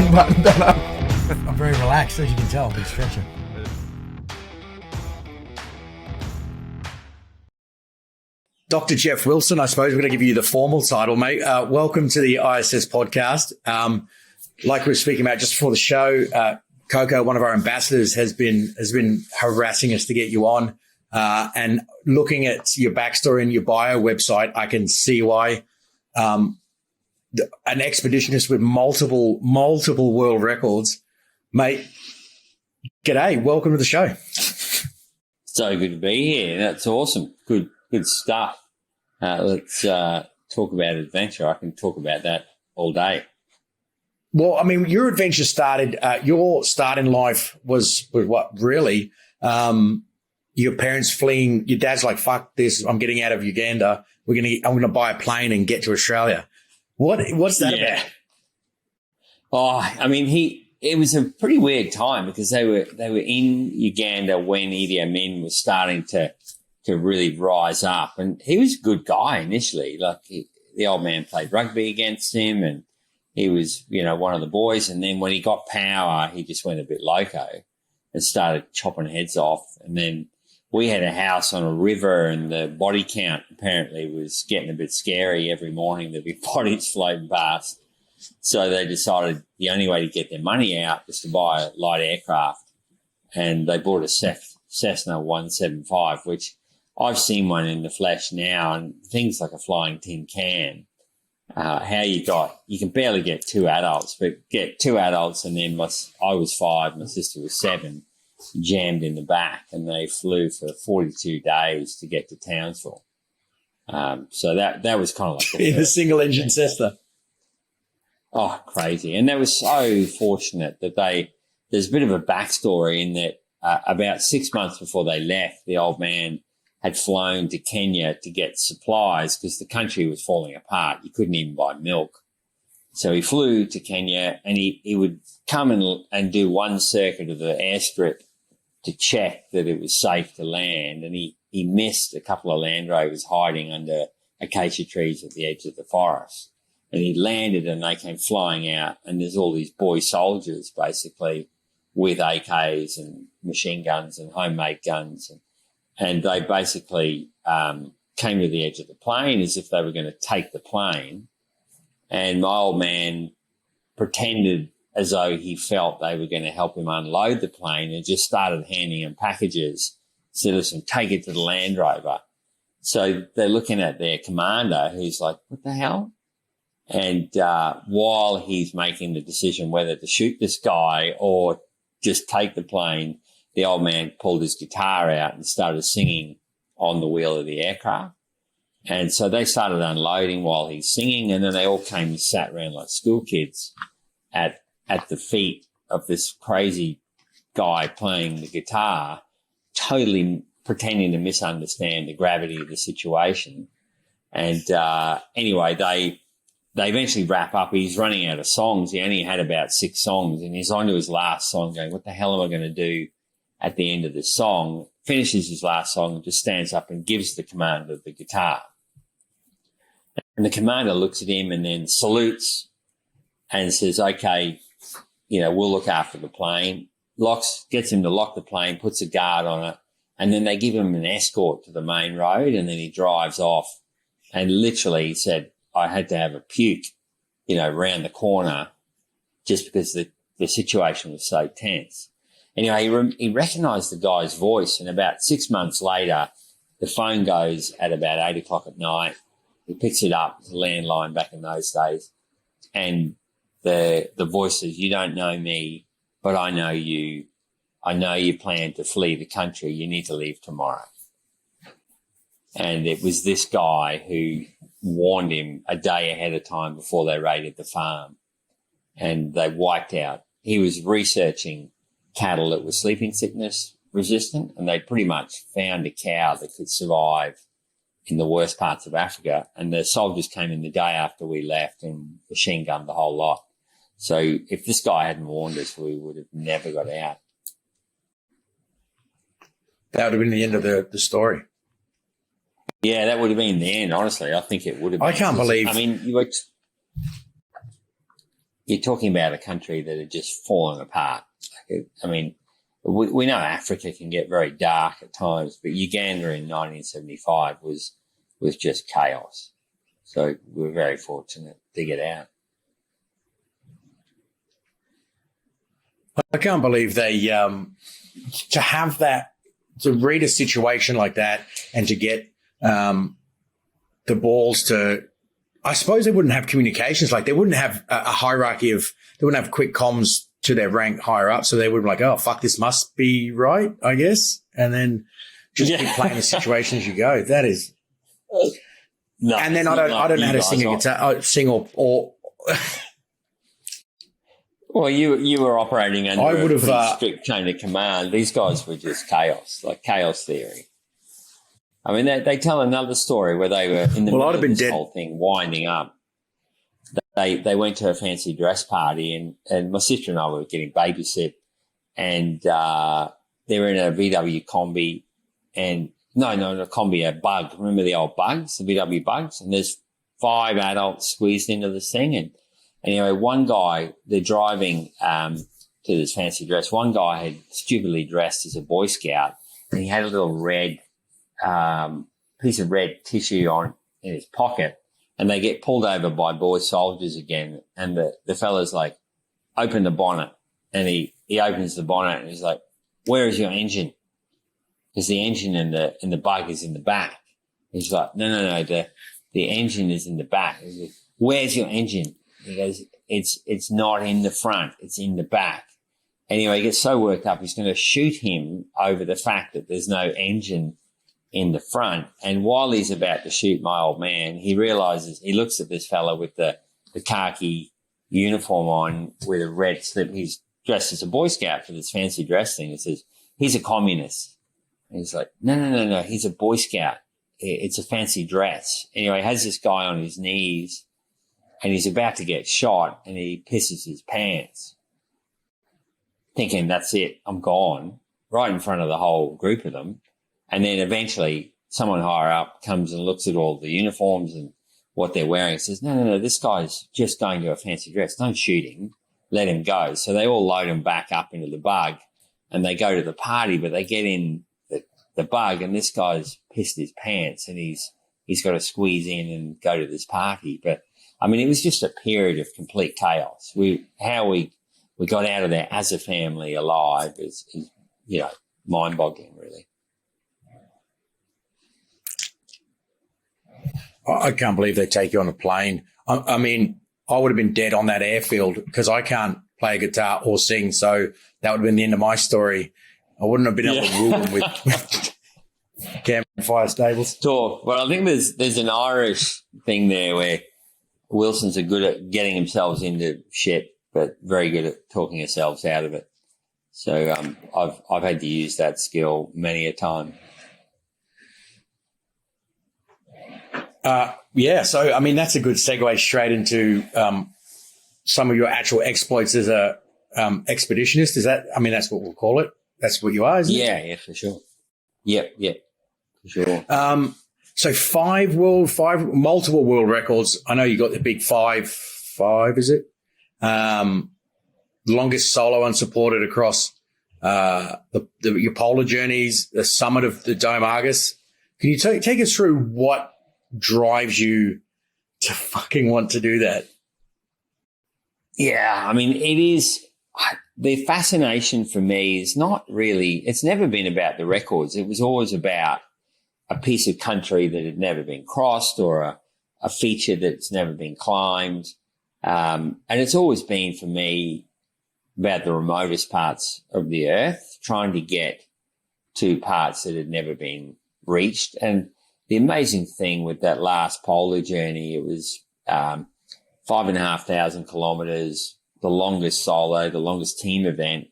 wrong button, don't I? I'm very relaxed, as you can tell. I've been stretching. Dr. Geoff Wilson, I suppose we're going to give you the formal title, mate. Welcome to the ISS podcast. Like we were speaking about just before the show, Coco, one of our ambassadors, has been harassing us to get you on. And looking at your backstory and your bio website, I can see why an expeditionist with multiple world records. Mate, g'day. Welcome to the show. So good to be here. That's awesome. Good stuff. Let's talk about adventure. I can talk about that all day. Well, I mean, your adventure started, your start in life was what, really? Your parents fleeing, your dad's like, fuck this, I'm getting out of Uganda. I'm going to buy a plane and get to Australia. What's that about? Oh, I mean, it was a pretty weird time because they were in Uganda when Idi Amin was starting to really rise up. And he was a good guy initially. Like the old man played rugby against him and he was, one of the boys. And then when he got power, he just went a bit loco and started chopping heads off. And then we had a house on a river and the body count apparently was getting a bit scary. Every morning there'd be bodies floating past. So they decided the only way to get their money out was to buy a light aircraft. And they bought a Cessna 175, which I've seen one in the flesh now, and things like a flying tin can. You can barely get two adults, but get two adults, and then I was 5, my sister was 7, jammed in the back, and they flew for 42 days to get to Townsville. So that was kind of like in a single engine Cessna. Oh, crazy! And they were so fortunate that there's a bit of a backstory in that about 6 months before they left, the old man had flown to Kenya to get supplies because the country was falling apart. You couldn't even buy milk. So he flew to Kenya and he would come and do one circuit of the airstrip to check that it was safe to land. And he missed a couple of Land Rovers hiding under acacia trees at the edge of the forest. And he landed and they came flying out. And there's all these boy soldiers basically with AKs and machine guns and homemade guns. And they basically came to the edge of the plane as if they were going to take the plane. And my old man pretended as though he felt they were going to help him unload the plane and just started handing him packages. Said, listen, take it to the Land Rover. So they're looking at their commander who's like, what the hell? And while he's making the decision whether to shoot this guy or just take the plane, the old man pulled his guitar out and started singing on the wheel of the aircraft. And so they started unloading while he's singing, and then they all came and sat around like school kids at the feet of this crazy guy playing the guitar, totally pretending to misunderstand the gravity of the situation. And anyway, they eventually wrap up. He's running out of songs. He only had about 6 songs, and he's on to his last song going, what the hell am I going to do at the end of the song? Finishes his last song and just stands up and gives the commander the guitar. And the commander looks at him and then salutes and says, okay, we'll look after the plane. Gets him to lock the plane, puts a guard on it, and then they give him an escort to the main road, and then he drives off. And literally he said, I had to have a puke, round the corner just because the situation was so tense. Anyway, he recognised the guy's voice, and about 6 months later, the phone goes at about 8 o'clock at night. He picks it up, it's a landline back in those days, and the voice says, you don't know me, but I know you. I know you plan to flee the country. You need to leave tomorrow. And it was this guy who warned him a day ahead of time before they raided the farm, and they wiped out. He was researching cattle that were sleeping sickness resistant, and they pretty much found a cow that could survive in the worst parts of Africa. And the soldiers came in the day after we left and machine gunned the whole lot. So if this guy hadn't warned us, we would have never got out. That would have been the end of the story. Yeah, that would have been the end, honestly. I think it would have been. I can't believe. I mean, you're talking about a country that had just fallen apart. I mean, we know Africa can get very dark at times, but Uganda in 1975 was just chaos. So we were very fortunate to get out. I can't believe they to have that, to read a situation like that and to get the balls to, I suppose they wouldn't have communications, like they wouldn't have a hierarchy of, they wouldn't have quick comms to their rank higher up. So they would be like, oh, fuck, this must be right, I guess. And then just keep playing the situation as you go. That is. No, and then I don't know how to sing a guitar, sing or well, you were operating under a pretty strict chain of command. These guys were just chaos, like chaos theory. I mean, they tell another story where they were in the middle of this whole thing winding up. They went to a fancy dress party and my sister and I were getting babysit, and they were in a VW Combi, and no, not a Combi, a Bug. Remember the old Bugs, the VW Bugs? And there's 5 adults squeezed into this thing. And anyway, one guy, they're driving to this fancy dress. One guy had stupidly dressed as a Boy Scout, and he had a little red piece of red tissue in his pocket. And they get pulled over by boy soldiers again. And the fella's like, open the bonnet. And he opens the bonnet and he's like, where is your engine? Because the engine in the Bug is in the back. He's like, no, the engine is in the back. He's like, where's your engine? He goes, it's not in the front, it's in the back. Anyway, he gets so worked up, he's going to shoot him over the fact that there's no engine in the front. And while he's about to shoot my old man, he realizes, he looks at this fella with the khaki uniform on with a red slip. He's dressed as a Boy Scout for this fancy dress thing. He says, he's a communist. And he's like, no, he's a Boy Scout. It's a fancy dress. Anyway, he has this guy on his knees and he's about to get shot and he pisses his pants, thinking, that's it, I'm gone, right in front of the whole group of them. And then eventually someone higher up comes and looks at all the uniforms and what they're wearing and says, no, this guy's just going to a fancy dress. Don't shoot him. Let him go. So they all load him back up into the Bug and they go to the party, but they get in the Bug and this guy's pissed his pants and he's got to squeeze in and go to this party. But, I mean, it was just a period of complete chaos. How we got out of there as a family alive is mind-boggling, really. I can't believe they take you on a plane. I mean, I would have been dead on that airfield because I can't play a guitar or sing. So that would have been the end of my story. I wouldn't have been able to rule them with campfire stables. Sure. Well, I think there's an Irish thing there where Wilsons are good at getting themselves into shit, but very good at talking themselves out of it. So I've had to use that skill many a time. So, I mean, that's a good segue straight into some of your actual exploits as a expeditionist. Is that, I mean, that's what we'll call it. That's what you are, isn't it? Yeah, for sure. Yep, for sure. So multiple world records. I know you got the big five, is it? Longest solo unsupported across your polar journeys, the summit of the Dome Argus. Can you take us through what drives you to fucking want to do that? Yeah, I mean, it is. The fascination for me is not really, it's never been about the records. It was always about a piece of country that had never been crossed or a feature that's never been climbed. And it's always been for me about the remotest parts of the earth, trying to get to parts that had never been reached. And the amazing thing with that last polar journey, it was 5,500 kilometers, the longest solo, the longest team event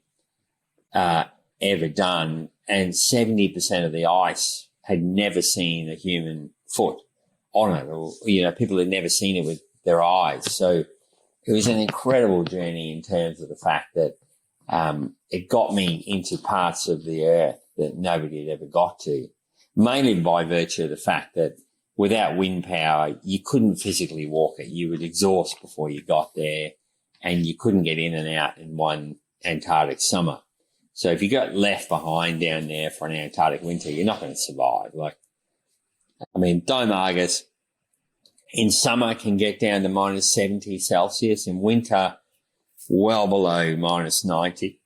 ever done. And 70% of the ice had never seen a human foot on it, or, people had never seen it with their eyes. So it was an incredible journey in terms of the fact that it got me into parts of the earth that nobody had ever got to, mainly by virtue of the fact that without wind power, you couldn't physically walk it. You would exhaust before you got there. and you couldn't get in and out in one Antarctic summer. So if you got left behind down there for an Antarctic winter, you're not going to survive. Dome Argus in summer can get down to minus 70 Celsius. In winter, well below minus 90.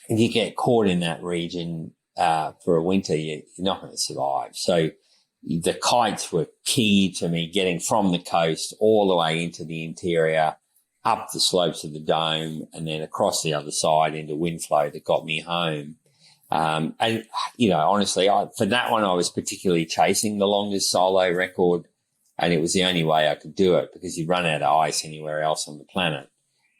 If you get caught in that region for a winter, you're not going to survive. So the kites were key to me getting from the coast all the way into the interior, up the slopes of the dome, and then across the other side into wind flow that got me home. Honestly, for that one, I was particularly chasing the longest solo record, and it was the only way I could do it because you'd run out of ice anywhere else on the planet.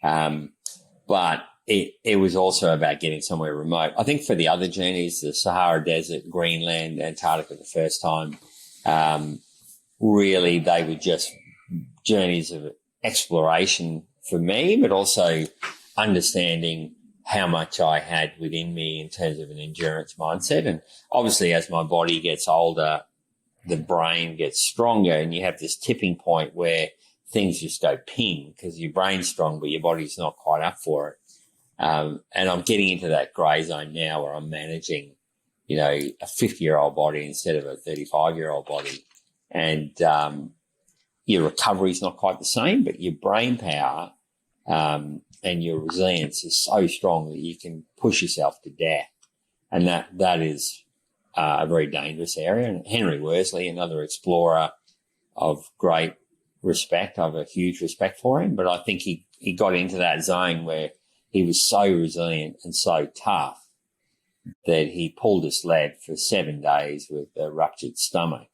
But it was also about getting somewhere remote. I think for the other journeys, the Sahara Desert, Greenland, Antarctica the first time, really they were just journeys of exploration for me, but also understanding how much I had within me in terms of an endurance mindset. And obviously as my body gets older, the brain gets stronger, and you have this tipping point where things just go ping because your brain's strong, but your body's not quite up for it. And I'm getting into that grey zone now where I'm managing, a 50-year-old body instead of a 35-year-old body. And your recovery is not quite the same, but your brain power and your resilience is so strong that you can push yourself to death. And that is a very dangerous area. And Henry Worsley, another explorer of great respect, I have a huge respect for him, but I think he got into that zone where he was so resilient and so tough that he pulled a sled for 7 days with a ruptured stomach.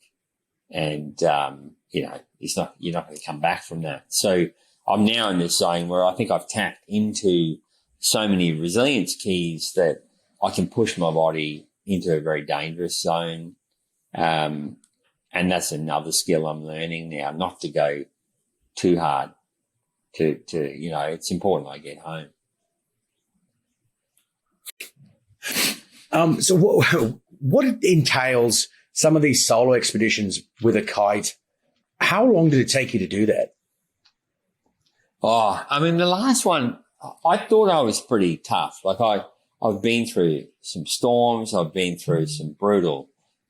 And, you're not going to come back from that. So I'm now in this zone where I think I've tapped into so many resilience keys that I can push my body into a very dangerous zone. And that's another skill I'm learning now, not to go too hard it's important I get home. So what entails some of these solo expeditions with a kite? How long did it take you to do that? The last one, I thought I was pretty tough. I've been through some storms. I've been through some brutal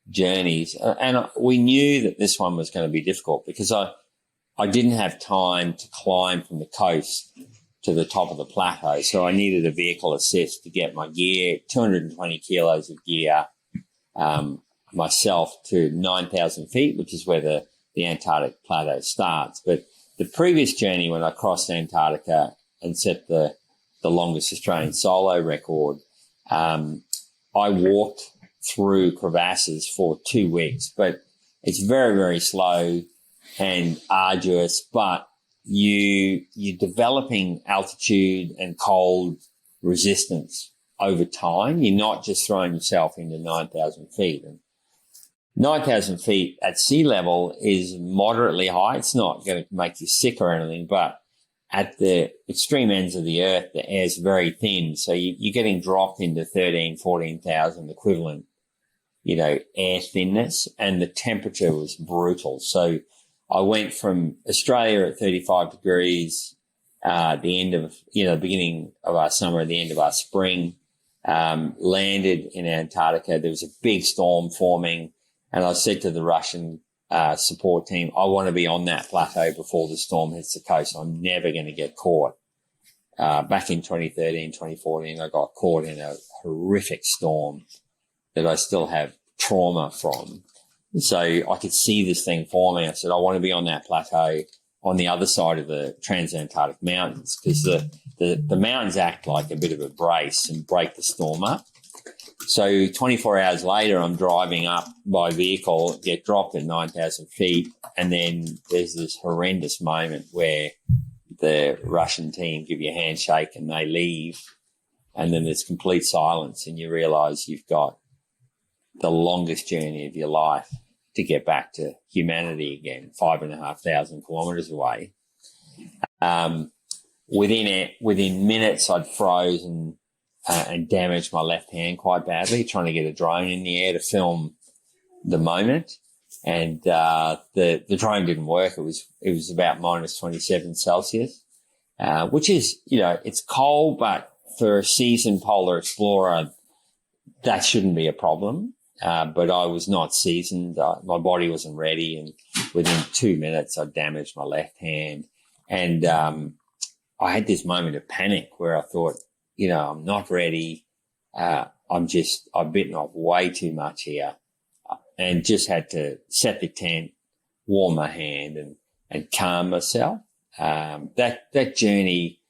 journeys. And we knew that this one was going to be difficult because I didn't have time to climb from the coast to the top of the plateau. So I needed a vehicle assist to get my gear, 220 kilos of gear, myself to 9,000 feet, which is where the Antarctic plateau starts. But the previous journey when I crossed Antarctica and set the longest Australian solo record, I walked through crevasses for 2 weeks, but it's very, very slow and arduous, but you're developing altitude and cold resistance over time. You're not just throwing yourself into 9,000 feet. And 9,000 feet at sea level is moderately high. It's not going to make you sick or anything, but at the extreme ends of the earth, the air's very thin. So you're getting dropped into 13, 14,000 equivalent, air thinness, and the temperature was brutal. So I went from Australia at 35 degrees, the end of, beginning of our summer, the end of our spring, landed in Antarctica. There was a big storm forming, and I said to the Russian support team, I want to be on that plateau before the storm hits the coast. I'm never going to get caught. Back in 2013, 2014, I got caught in a horrific storm that I still have trauma from. So I could see this thing forming. I said, I want to be on that plateau on the other side of the Transantarctic Mountains because the mountains act like a bit of a brace and break the storm up. So 24 hours later, I'm driving up by vehicle, get dropped at 9,000 feet, and then there's this horrendous moment where the Russian team give you a handshake and they leave, and then there's complete silence, and you realise you've got the longest journey of your life to get back to humanity again, 5,500 kilometres away. Within minutes, I'd frozen and damaged my left hand quite badly, trying to get a drone in the air to film the moment. and the drone didn't work. It was about minus 27 Celsius, which is, it's cold, but for a seasoned polar explorer, that shouldn't be a problem. But I was not seasoned. My body wasn't ready, and within 2 minutes, I damaged my left hand. And I had this moment of panic where I thought, I'm not ready. I've bitten off way too much here, and just had to set the tent, warm my hand, and calm myself. That journey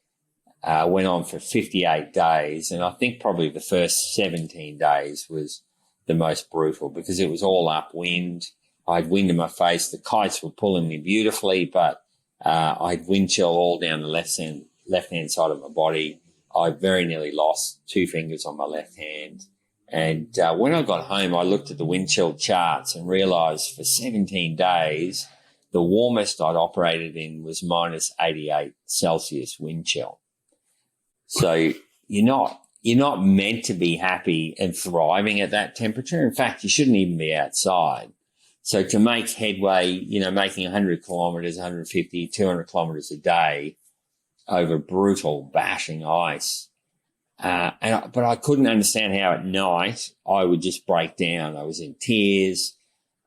went on for 58 days, and I think probably the first 17 days was the most brutal because it was all upwind. I had wind in my face. The kites were pulling me beautifully, but I had wind chill all down the left-hand side of my body. I very nearly lost 2 fingers on my left hand. And when I got home, I looked at the wind chill charts and realised for 17 days, the warmest I'd operated in was minus 88 Celsius wind chill. So you're not meant to be happy and thriving at that temperature. In fact, you shouldn't even be outside. So to make headway, making 100 kilometres, 150, 200 kilometres a day over brutal bashing ice. But I couldn't understand how at night I would just break down. I was in tears,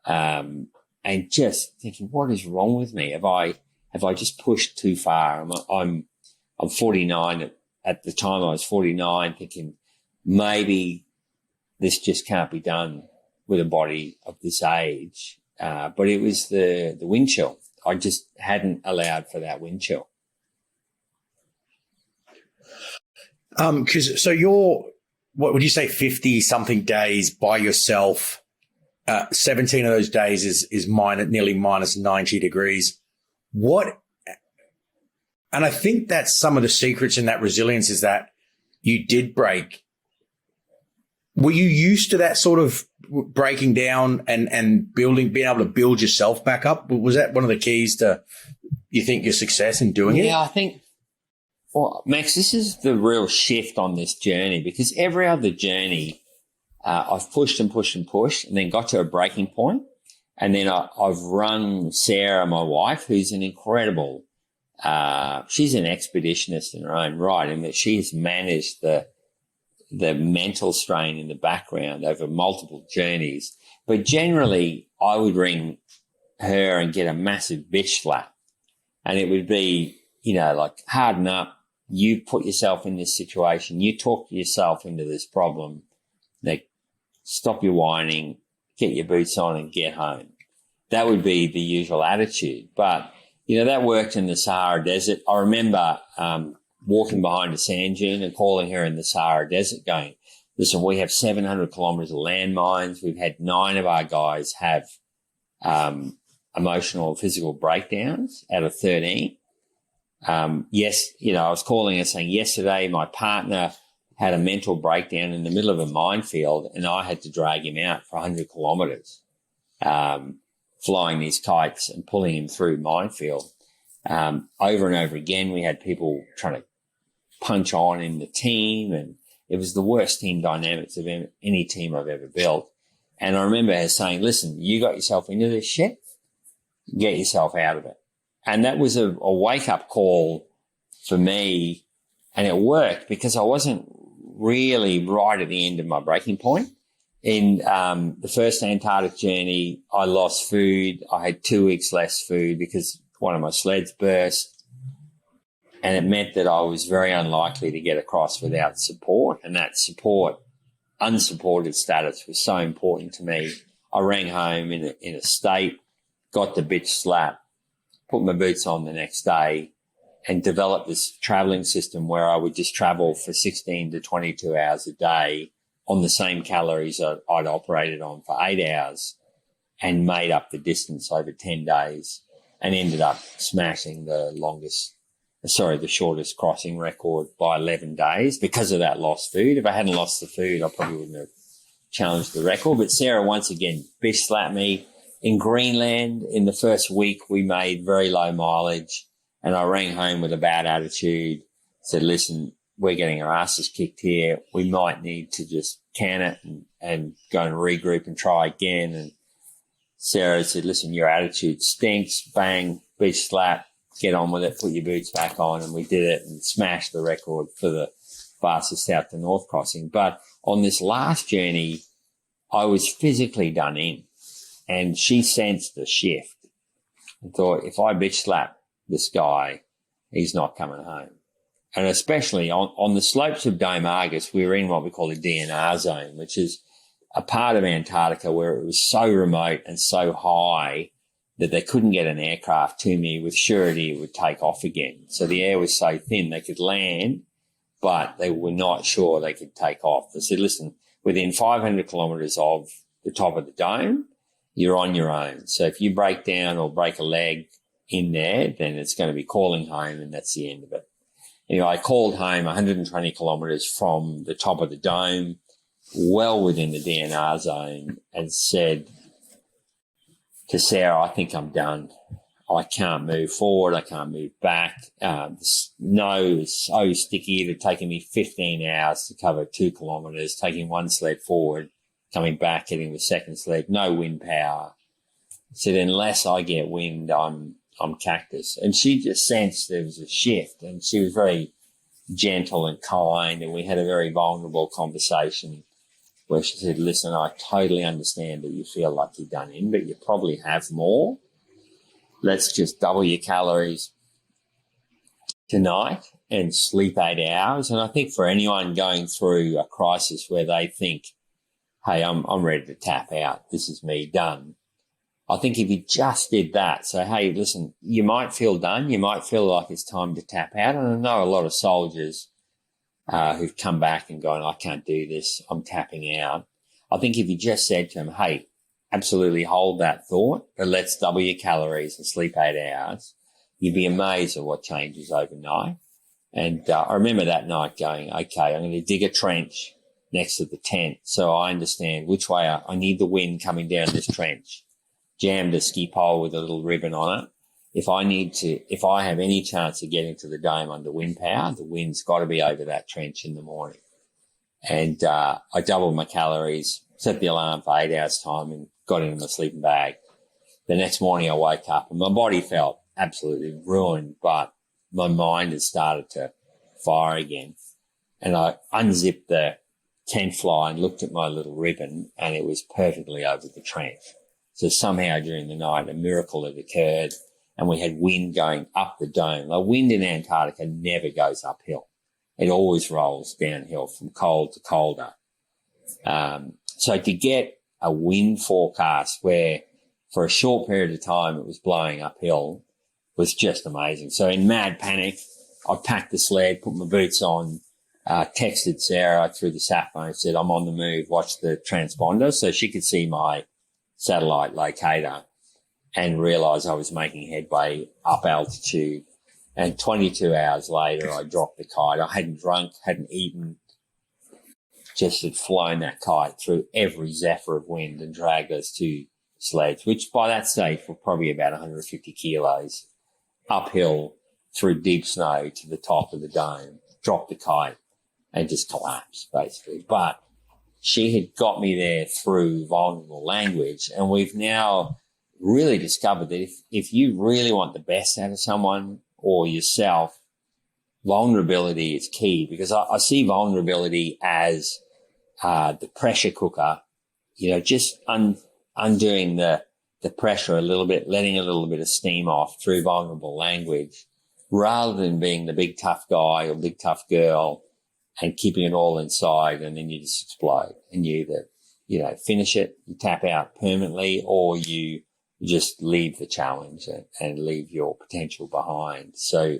and just thinking, what is wrong with me? Have I just pushed too far? I'm 49 at the time. I was 49, thinking maybe this just can't be done with a body of this age. But it was the wind chill. I just hadn't allowed for that wind chill. So you're, what would you say, 50 something days by yourself? 17 of those days is nearly minus 90 degrees. And I think that's some of the secrets in that resilience is that you did break. Were you used to that sort of breaking down and being able to build yourself back up? Was that one of the keys to, you think, your success in doing it? Yeah, I think, well, Max, this is the real shift on this journey, because every other journey, I've pushed and pushed and pushed and then got to a breaking point. And then I've run Sarah, my wife, who's an incredible, she's an expeditionist in her own right, in that she has managed the mental strain in the background over multiple journeys. But generally, I would ring her and get a massive bitch slap. And it would be, like, harden up. You put yourself in this situation. You talk yourself into this problem. Like, stop your whining, get your boots on and get home. That would be the usual attitude. But, that worked in the Sahara Desert. I remember walking behind a sand dune and calling her in the Sahara Desert going, listen, we have 700 kilometres of landmines. We've had 9 of our guys have emotional and physical breakdowns out of 13. Yes, I was calling her saying, yesterday my partner had a mental breakdown in the middle of a minefield and I had to drag him out for 100 kilometres, flying these kites and pulling him through minefield. Over and over again, we had people trying to punch on in the team, and it was the worst team dynamics of any team I've ever built. And I remember her saying, listen, you got yourself into this shit, get yourself out of it. And that was a wake-up call for me, and it worked because I wasn't really right at the end of my breaking point. In the first Antarctic journey, I lost food. I had 2 weeks less food because one of my sleds burst, and it meant that I was very unlikely to get across without support, and that support, unsupported status was so important to me. I rang home in a state, got the bitch slap, put my boots on the next day, and developed this traveling system where I would just travel for 16 to 22 hours a day on the same calories I'd operated on for 8 hours, and made up the distance over 10 days and ended up smashing the shortest crossing record by 11 days because of that lost food. If I hadn't lost the food, I probably wouldn't have challenged the record. But Sarah, once again, bitch slapped me. In Greenland, in the first week, we made very low mileage, and I rang home with a bad attitude, said, listen, we're getting our asses kicked here. We might need to just can it and go and regroup and try again. And Sarah said, listen, your attitude stinks, bang, beach slap, get on with it, put your boots back on. And we did it and smashed the record for the fastest south to north crossing. But on this last journey, I was physically done in, and she sensed the shift and thought, if I bitch slap this guy, he's not coming home. And especially on the slopes of Dome Argus, we were in what we call a DNR zone, which is a part of Antarctica where it was so remote and so high that they couldn't get an aircraft to me with surety it would take off again. So the air was so thin they could land, but they were not sure they could take off. They said, listen, within 500 kilometres of the top of the dome, you're on your own. So if you break down or break a leg in there, then it's going to be calling home, and that's the end of it. Anyway, I called home 120 kilometres from the top of the dome, well within the DNR zone, and said to Sarah, I think I'm done. I can't move forward. I can't move back. The snow is so sticky. It had taken me 15 hours to cover 2 kilometres, taking one sled forward, coming back, hitting the second sled, no wind power. I said, unless I get wind, I'm cactus. And she just sensed there was a shift, and she was very gentle and kind, and we had a very vulnerable conversation where she said, listen, I totally understand that you feel like you're done in, but you probably have more. Let's just double your calories tonight and sleep 8 hours. And I think for anyone going through a crisis where they think, hey, I'm ready to tap out, this is me done, I think if you just did that, so, hey, listen, you might feel done, you might feel like it's time to tap out. And I know a lot of soldiers who've come back and gone, I can't do this, I'm tapping out. I think if you just said to them, hey, absolutely hold that thought, but let's double your calories and sleep 8 hours, you'd be amazed at what changes overnight. And I remember that night going, okay, I'm going to dig a trench next to the tent so I understand which way I need the wind coming down this trench. Jammed a ski pole with a little ribbon on it. If I have any chance of getting to the dome under wind power, the wind's got to be over that trench in the morning. And I doubled my calories, set the alarm for 8 hours time, and got into my sleeping bag. The next morning I woke up and my body felt absolutely ruined, but my mind had started to fire again. And I unzipped the tent fly and looked at my little ribbon, and it was perfectly over the trench. So somehow during the night, a miracle had occurred, and we had wind going up the dome. The wind in Antarctica never goes uphill. It always rolls downhill from cold to colder. So to get a wind forecast where for a short period of time it was blowing uphill was just amazing. So in mad panic, I packed the sled, put my boots on, texted Sarah through the sat phone, said, I'm on the move, watch the transponder, so she could see my satellite locator and realised I was making headway up altitude. And 22 hours later, I dropped the kite. I hadn't drunk, hadn't eaten, just had flown that kite through every zephyr of wind and dragged those 2 sleds, which by that stage were probably about 150 kilos, uphill through deep snow to the top of the dome, dropped the kite and just collapsed, basically. But she had got me there through vulnerable language, and we've now really discovered that if you really want the best out of someone or yourself, vulnerability is key, because I see vulnerability as the pressure cooker, just undoing the pressure a little bit, letting a little bit of steam off through vulnerable language, rather than being the big tough guy or big tough girl and keeping it all inside, and then you just explode and you either, finish it, you tap out permanently, or you just leave the challenge and leave your potential behind. So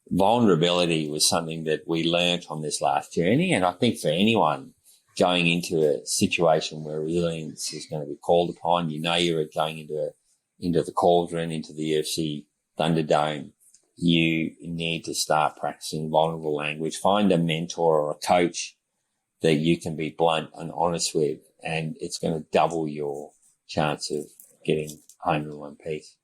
vulnerability was something that we learnt on this last journey. And I think for anyone going into a situation where resilience is going to be called upon, you're going into the cauldron, into the UFC Thunderdome, you need to start practicing vulnerable language. Find a mentor or a coach that you can be blunt and honest with, and it's going to double your chance of getting home in one piece.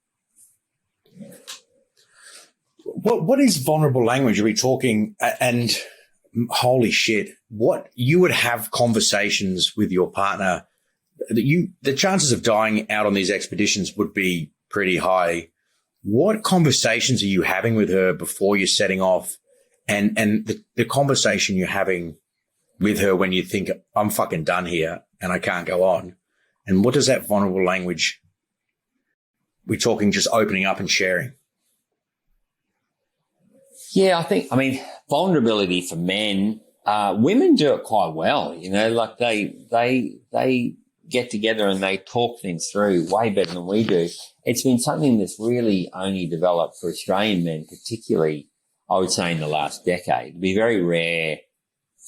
What is vulnerable language? Are we talking, and holy shit, what you would have conversations with your partner the chances of dying out on these expeditions would be pretty high. What conversations are you having with her before you're setting off, and the conversation you're having with her when you think, I'm fucking done here and I can't go on? And what does that vulnerable language, we're talking just opening up and sharing? Yeah, I mean, vulnerability for men, women do it quite well, like they get together and they talk things through way better than we do. It's been something that's really only developed for Australian men, particularly, I would say, in the last decade. It'd be very rare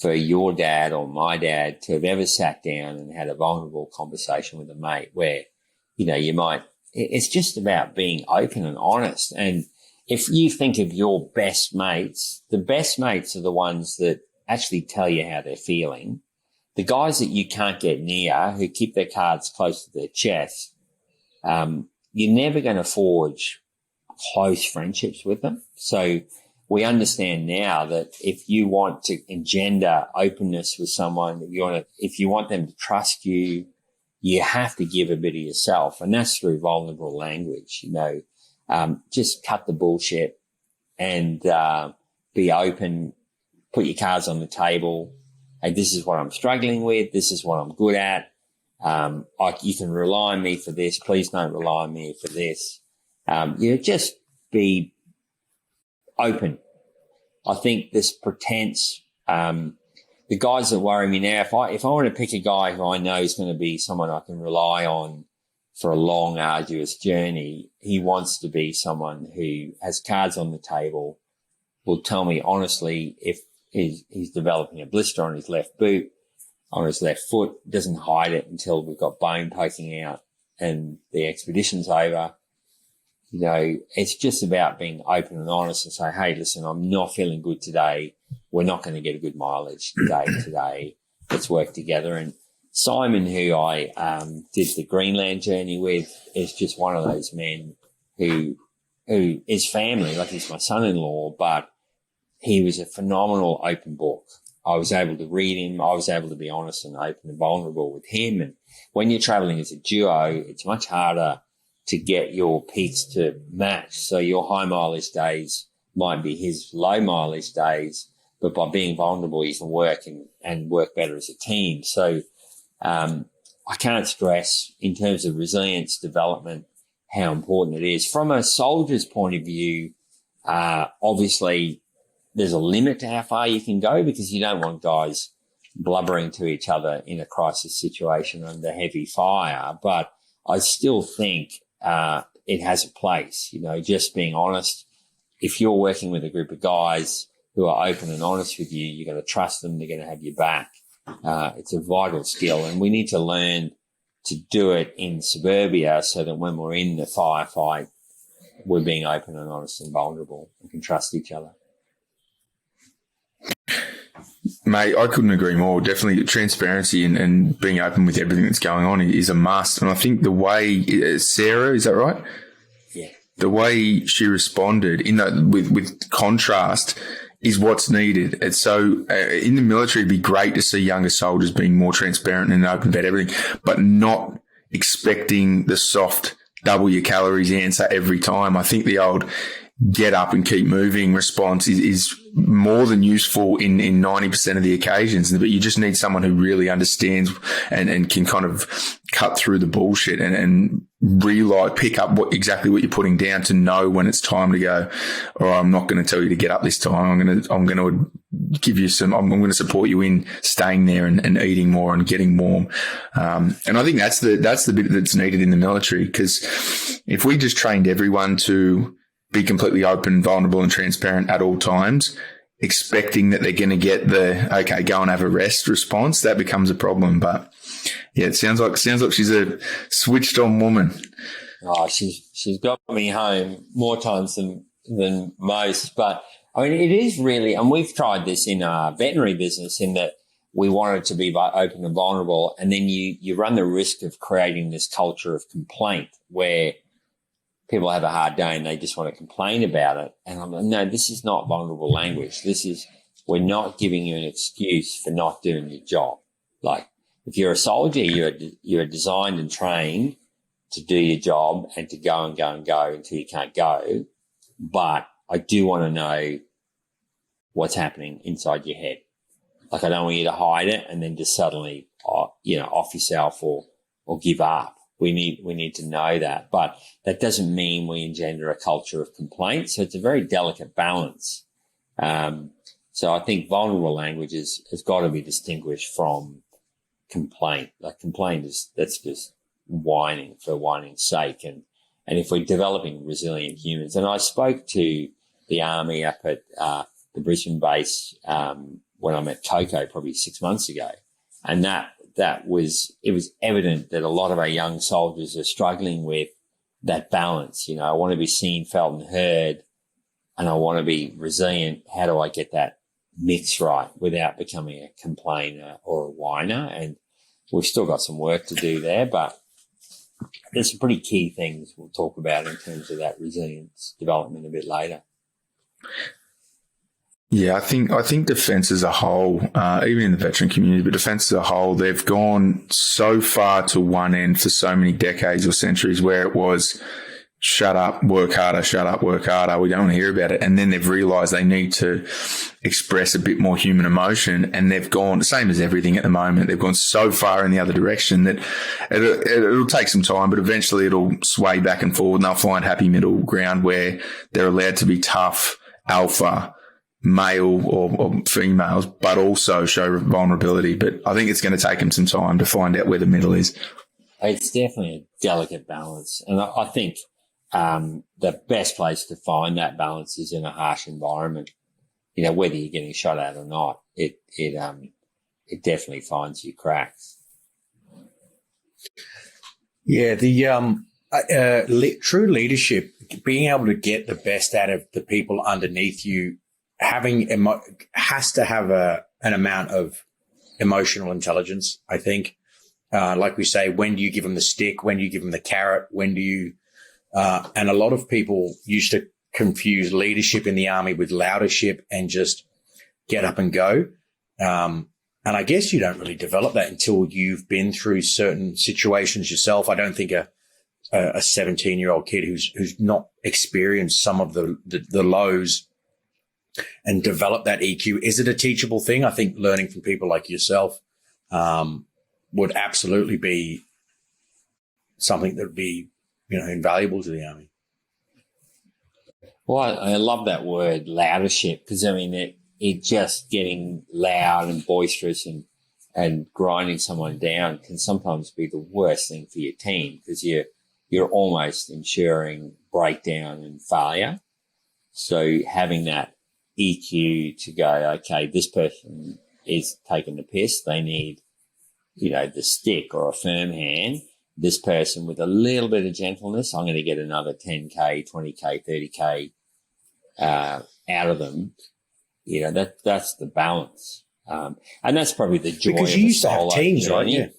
for your dad or my dad to have ever sat down and had a vulnerable conversation with a mate where, it's just about being open and honest. And if you think of your best mates, the best mates are the ones that actually tell you how they're feeling. The guys that you can't get near, who keep their cards close to their chest, you're never going to forge close friendships with them. So we understand now that if you want to engender openness with someone, if you want them to trust you, you have to give a bit of yourself, and that's through vulnerable language. Just cut the bullshit and be open. Put your cards on the table. Hey, this is what I'm struggling with. This is what I'm good at. You can rely on me for this. Please don't rely on me for this. Just be open. I think this pretense, the guys that worry me now, if I want to pick a guy who I know is going to be someone I can rely on for a long, arduous journey, he wants to be someone who has cards on the table, will tell me honestly if he's developing a blister on his left boot, on his left foot, doesn't hide it until we've got bone poking out and the expedition's over. It's just about being open and honest and say, hey, listen, I'm not feeling good today. We're not going to get a good mileage today. Let's work together. And Simon, who I did the Greenland journey with, is just one of those men who is family, like he's my son-in-law, but he was a phenomenal open book. I was able to read him. I was able to be honest and open and vulnerable with him. And when you're traveling as a duo, it's much harder to get your peaks to match. So your high mileage days might be his low mileage days, but by being vulnerable, you can work and work better as a team. So I can't stress in terms of resilience development how important it is. From a soldier's point of view, obviously there's a limit to how far you can go because you don't want guys blubbering to each other in a crisis situation under heavy fire. But I still think it has a place, just being honest. If you're working with a group of guys who are open and honest with you, you're going to trust them. They're going to have your back. It's a vital skill, and we need to learn to do it in suburbia so that when we're in the firefight, we're being open and honest and vulnerable and can trust each other. Mate, I couldn't agree more. Definitely transparency and being open with everything that's going on is a must. And I think the way Sarah, is that right? Yeah. The way she responded with contrast is what's needed. It's so in the military, it'd be great to see younger soldiers being more transparent and open about everything, but not expecting the soft double your calories answer every time. I think the old get up and keep moving response is more than useful in 90% of the occasions, but you just need someone who really understands and can kind of cut through the bullshit and realize, pick up exactly what you're putting down to know when it's time to go, or I'm not going to tell you to get up this time. I'm going to give you I'm going to support you in staying there and eating more and getting warm. And I think that's the bit that's needed in the military, because if we just trained everyone to be completely open, vulnerable and transparent at all times, expecting that they're going to get the, okay, go and have a rest response, that becomes a problem. But yeah, it sounds like she's a switched on woman. Oh, she's got me home more times than most. But I mean, it is really, and we've tried this in our veterinary business in that we wanted to be open and vulnerable. And then you run the risk of creating this culture of complaint where people have a hard day and they just want to complain about it. And I'm like, no, this is not vulnerable language. We're not giving you an excuse for not doing your job. Like, if you're a soldier, you're designed and trained to do your job and to go and go and go until you can't go. But I do want to know what's happening inside your head. Like, I don't want you to hide it and then just suddenly, off yourself or give up. We need to know that. But that doesn't mean we engender a culture of complaint. So it's a very delicate balance. So I think vulnerable language has got to be distinguished from complaint. Like, complaint that's just whining for whining's sake. And if we're developing resilient humans, and I spoke to the Army up at the Brisbane base when I met Coco probably 6 months ago, and it was evident that a lot of our young soldiers are struggling with that balance. I want to be seen, felt, and heard, and I want to be resilient. How do I get that mix right without becoming a complainer or a whiner? And we've still got some work to do there, but there's some pretty key things we'll talk about in terms of that resilience development a bit later. Yeah, I think defence as a whole, even in the veteran community, but defence as a whole, they've gone so far to one end for so many decades or centuries where it was shut up, work harder, shut up, work harder. We don't want to hear about it. And then they've realised they need to express a bit more human emotion, and they've gone, same as everything at the moment, they've gone so far in the other direction that it'll take some time, but eventually it'll sway back and forward, and they'll find happy middle ground where they're allowed to be tough, alpha, male or females, but also show vulnerability. But I think it's going to take them some time to find out where the middle is. It's definitely a delicate balance. And I think the best place to find that balance is in a harsh environment. Whether you're getting shot at or not, it definitely finds you cracks. Yeah, the true leadership, being able to get the best out of the people underneath you, has to have an amount of emotional intelligence, I think. Like we say, when do you give them the stick? When do you give them the carrot? When do you and a lot of people used to confuse leadership in the Army with loudership and just get up and go. And I guess you don't really develop that until you've been through certain situations yourself. I don't think a 17-year-old kid who's not experienced some of the lows and develop that EQ. Is it a teachable thing? I think learning from people like yourself would absolutely be something that would be, invaluable to the Army. Well, I love that word, loudership, because it just getting loud and boisterous and grinding someone down can sometimes be the worst thing for your team, because you're almost ensuring breakdown and failure. So having that EQ to go, okay, this person is taking the piss. They need, the stick or a firm hand. This person with a little bit of gentleness, I'm going to get another 10K, 20K, 30K out of them. That's the balance. And that's probably the joy because of you a used to have solo teams, journey. right?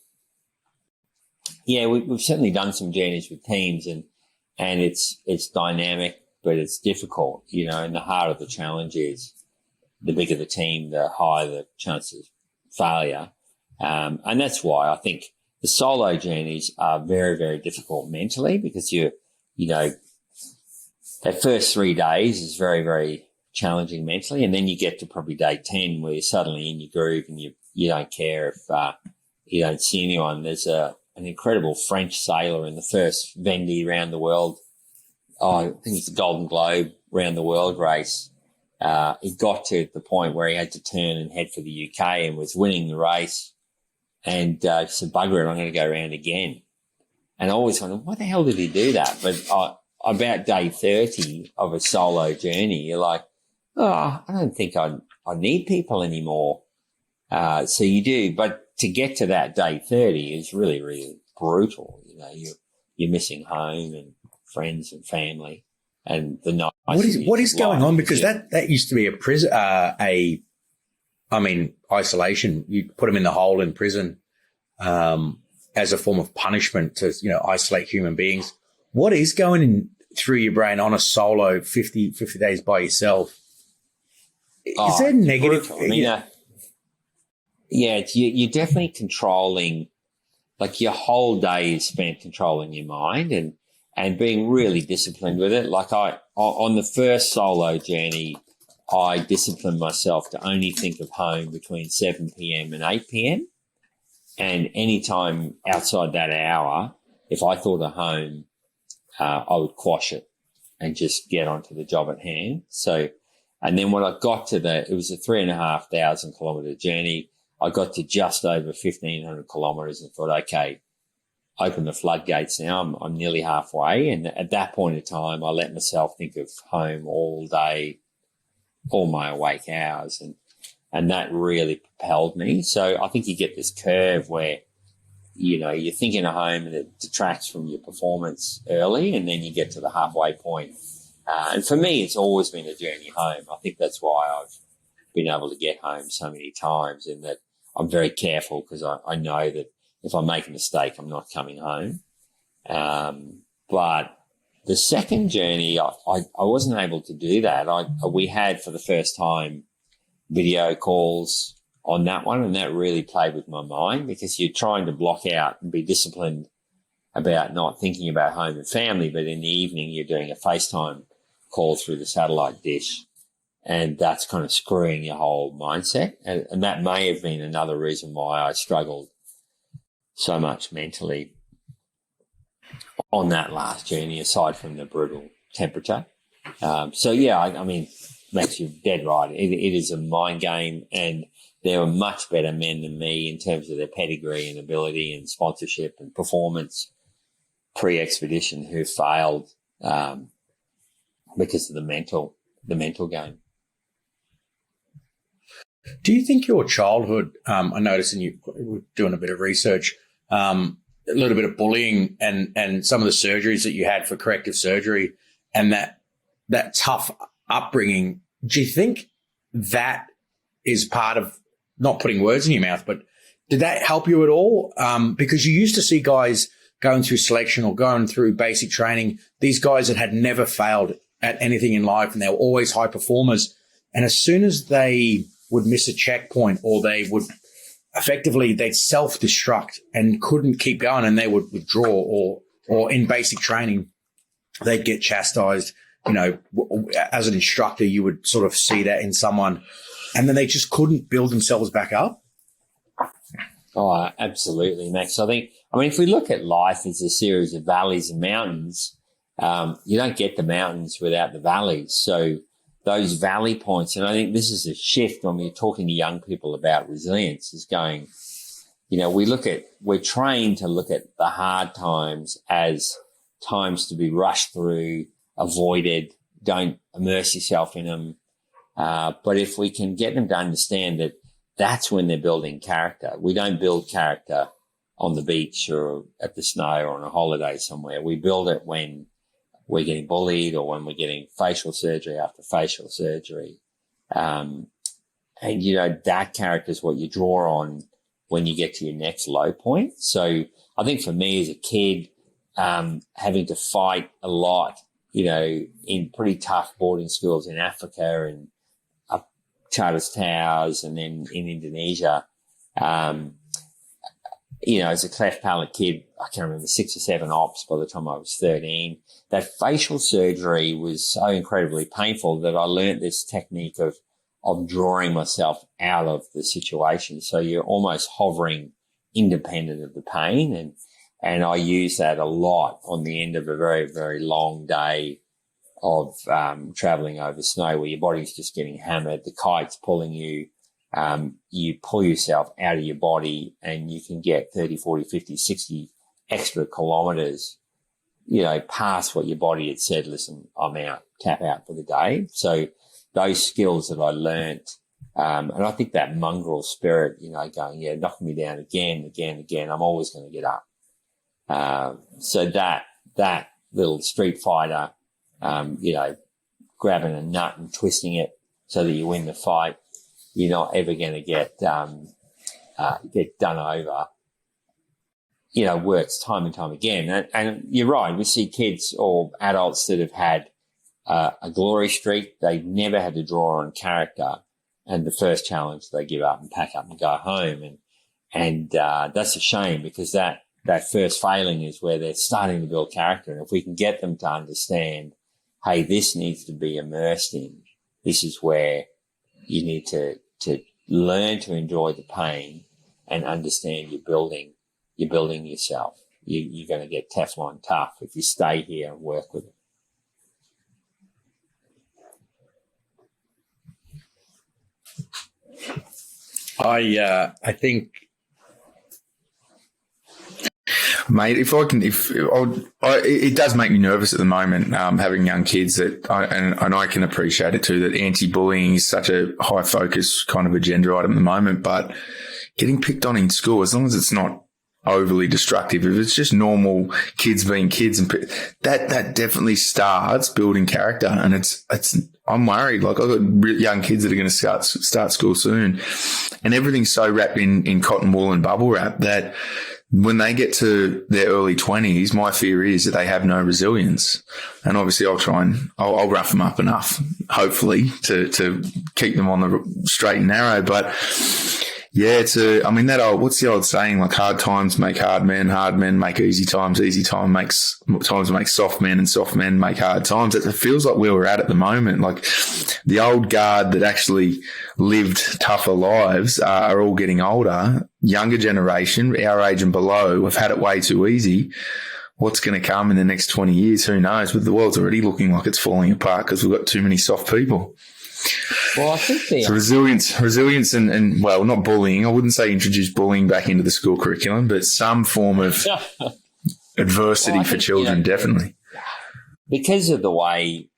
Yeah, we've certainly done some journeys with teams, and it's dynamic, but it's difficult, and the harder the challenge is, the bigger the team, the higher the chances of failure. And that's why I think the solo journeys are very, very difficult mentally, because that first 3 days is very, very challenging mentally. And then you get to probably day 10 where you're suddenly in your groove and you don't care if you don't see anyone. There's an incredible French sailor in the first Vendée around the world. I think it's the Golden Globe round the world race. He got to the point where he had to turn and head for the UK and was winning the race. And said, bugger it, I'm going to go around again. And I always wondered, why the hell did he do that? But about day 30 of a solo journey, you're like, I don't think I need people anymore. So you do. But to get to that day 30 is really, really brutal. You're missing home and friends and family and the night. What is going on? Because that used to be a prison, isolation. You put them in the hole in prison as a form of punishment to, isolate human beings. What is going through your brain on a solo 50 days by yourself? Is there negative? Yeah, you're definitely controlling, like your whole day is spent controlling your mind and being really disciplined with it. Like on the first solo journey, I disciplined myself to only think of home between 7 p.m. and 8 p.m. And any time outside that hour, if I thought of home, I would quash it and just get onto the job at hand. So, and then when I got to it was a 3,500 kilometre journey. I got to just over 1,500 kilometres and thought, okay, open the floodgates now. I'm nearly halfway. And at that point in time, I let myself think of home all day, all my awake hours. And that really propelled me. So I think you get this curve where, you know, you're thinking of home and it detracts from your performance early, and then you get to the halfway point. And for me, it's always been a journey home. I think that's why I've been able to get home so many times, in that I'm very careful because I know that if I make a mistake, I'm not coming home. But the second journey, I wasn't able to do that. We had for the first time video calls on that one, and that really played with my mind, because you're trying to block out and be disciplined about not thinking about home and family, but in the evening you're doing a FaceTime call through the satellite dish, and that's kind of screwing your whole mindset. And that may have been another reason why I struggled so much mentally on that last journey, aside from the brutal temperature. So yeah, I mean, Max, you're dead right. It is a mind game, and there were much better men than me in terms of their pedigree and ability and sponsorship and performance pre-expedition who failed because of the mental game. Do you think your childhood, I noticed in you were doing a bit of research, a little bit of bullying and some of the surgeries that you had for corrective surgery, and that tough upbringing, do you think that is part of, not putting words in your mouth, but did that help you at all? Because you used to see guys going through selection or going through basic training, these guys that had never failed at anything in life, and they were always high performers. And as soon as they would miss a checkpoint, or they would effectively, they'd self-destruct and couldn't keep going, and they would withdraw, or in basic training, they'd get chastised. You know, as an instructor, you would sort of see that in someone, and then they just couldn't build themselves back up. Oh, absolutely, Max. I mean, if we look at life as a series of valleys and mountains, you don't get the mountains without the valleys. So those valley points, and I think this is a shift when we're talking to young people about resilience, is going, you know, we're trained to look at the hard times as times to be rushed through, avoided, don't immerse yourself in them. But if we can get them to understand that that's when they're building character. We don't build character on the beach or at the snow or on a holiday somewhere. We build it when we're getting bullied, or when we're getting facial surgery after facial surgery. And, you know, that character is what you draw on when you get to your next low point. So I think for me as a kid, having to fight a lot, you know, in pretty tough boarding schools in Africa and up Charters Towers, and then in Indonesia, you know, as a cleft palate kid, I can remember 6 or 7 ops by the time I was 13. That facial surgery was so incredibly painful that I learnt this technique of drawing myself out of the situation. So you're almost hovering independent of the pain. And I use that a lot on the end of a very, very long day of traveling over snow, where your body's just getting hammered, the kite's pulling you. You pull yourself out of your body, and you can get 30, 40, 50, 60 extra kilometers, you know, past what your body had said, listen, I'm out, tap out for the day. So those skills that I learnt, and I think that mongrel spirit, you know, going, yeah, knocking me down again, I'm always going to get up. So that little street fighter, you know, grabbing a nut and twisting it so that you win the fight, you're not ever going to get done over, you know, works time and time again. And you're right. We see kids or adults that have had a glory streak. They've never had to draw on character. the first challenge they give up and pack up and go home. And that's a shame, because that first failing is where they're starting to build character. And if we can get them to understand, hey, this needs to be immersed in, this is where you need to learn to enjoy the pain and understand you're building yourself. You're going to get Teflon tough if you stay here and work with it. I think, mate, it does make me nervous at the moment, having young kids and I can appreciate it too, that anti-bullying is such a high focus kind of agenda item at the moment, but getting picked on in school, as long as it's not overly destructive, if it's just normal kids being kids, and that definitely starts building character. And I'm worried. Like, I've got young kids that are going to start school soon, and everything's so wrapped in cotton wool and bubble wrap that when they get to their early 20s, my fear is that they have no resilience. And obviously I'll rough them up enough, hopefully, to keep them on the straight and narrow. But yeah, what's the old saying? Like, hard times make hard men make easy times makes soft men, and soft men make hard times. It feels like where we're at the moment. Like, the old guard that actually lived tougher lives are all getting older. Younger generation, our age and below, have had it way too easy. What's going to come in the next 20 years? Who knows? But the world's already looking like it's falling apart because we've got too many soft people. Well, I think so resilience and well, not bullying. I wouldn't say introduce bullying back into the school curriculum, but some form of adversity for children, definitely. Because of the way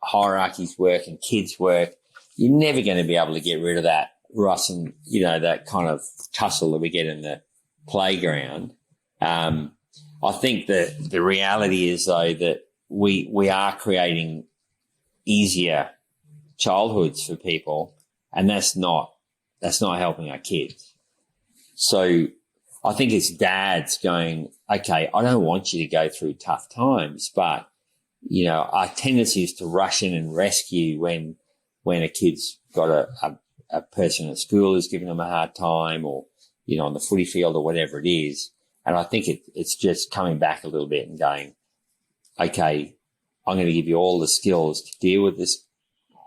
hierarchies work and kids work, you're never going to be able to get rid of that, Russ, and, that kind of tussle that we get in the playground. I think that the reality is, though, that we are creating easier childhoods for people, and that's not helping our kids. So I think it's dads going, okay, I don't want you to go through tough times, but our tendency is to rush in and rescue when a kid's got a person at school who's giving them a hard time, or on the footy field or whatever it is. And I think it's just coming back a little bit and going, okay, I'm going to give you all the skills to deal with this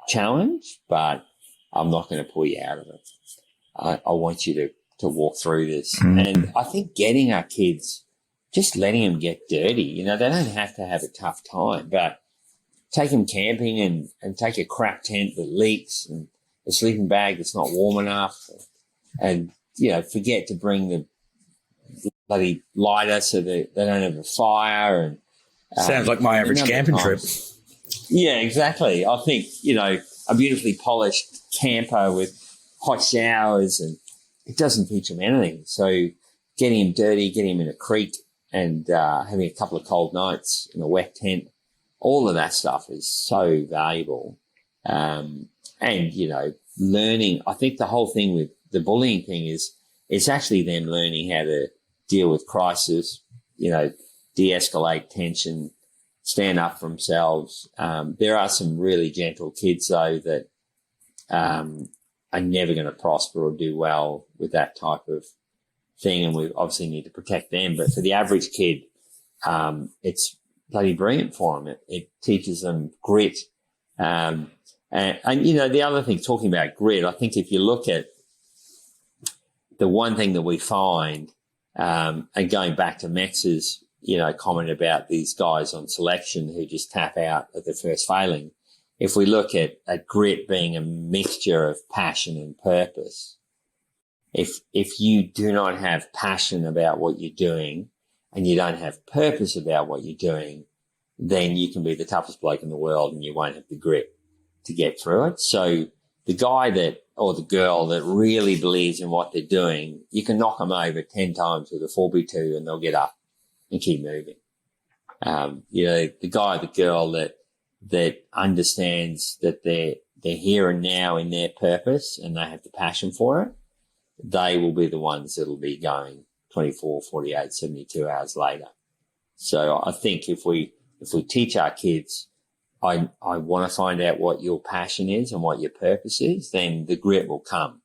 challenge, but I'm not going to pull you out of it. I want you to walk through this. And I think getting our kids, just letting them get dirty, they don't have to have a tough time, but take them camping and take a crap tent that leaks and a sleeping bag that's not warm enough, and, forget to bring the bloody lighter so that they don't have a fire. And sounds like my average camping trip. Yeah, exactly. I think, a beautifully polished camper with hot showers, and it doesn't teach them anything. So getting them dirty, getting them in a creek, and having a couple of cold nights in a wet tent, all of that stuff is so valuable. And, learning, I think the whole thing with the bullying thing is it's actually them learning how to deal with crisis, de-escalate tension, stand up for themselves. There are some really gentle kids, though, that are never going to prosper or do well with that type of thing, and we obviously need to protect them. But for the average kid, it's bloody brilliant for them. It teaches them grit. And the other thing, talking about grit, I think if you look at the one thing that we find, and going back to Max's, comment about these guys on selection who just tap out at the first failing. If we look at grit being a mixture of passion and purpose, if you do not have passion about what you're doing and you don't have purpose about what you're doing, then you can be the toughest bloke in the world and you won't have the grit to get through it. So the guy or the girl that really believes in what they're doing, you can knock them over 10 times with a 4x2 and they'll get up and keep moving. The guy or the girl that understands that they're here and now in their purpose and they have the passion for it, they will be the ones that'll be going 24, 48, 72 hours later. So I think if we teach our kids, I want to find out what your passion is and what your purpose is, then the grit will come.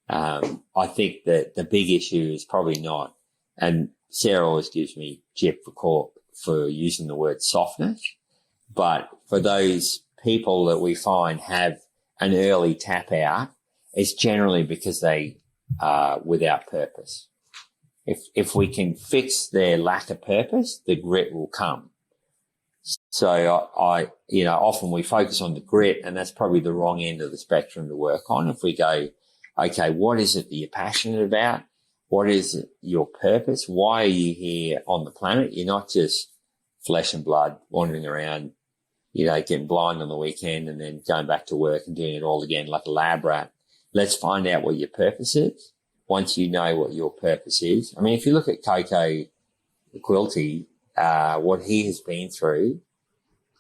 I think that the big issue is probably not, and Sarah always gives me Geoff for using the word softness, but for those people that we find have an early tap out, it's generally because they are without purpose. If we can fix their lack of purpose, the grit will come. So I often we focus on the grit, and that's probably the wrong end of the spectrum to work on. If we go, okay, what is it that you're passionate about? What is your purpose? Why are you here on the planet? You're not just flesh and blood wandering around, getting blind on the weekend and then going back to work and doing it all again like a lab rat. Let's find out what your purpose is. Once you know what your purpose is. I mean, if you look at Coco Quilty, what he has been through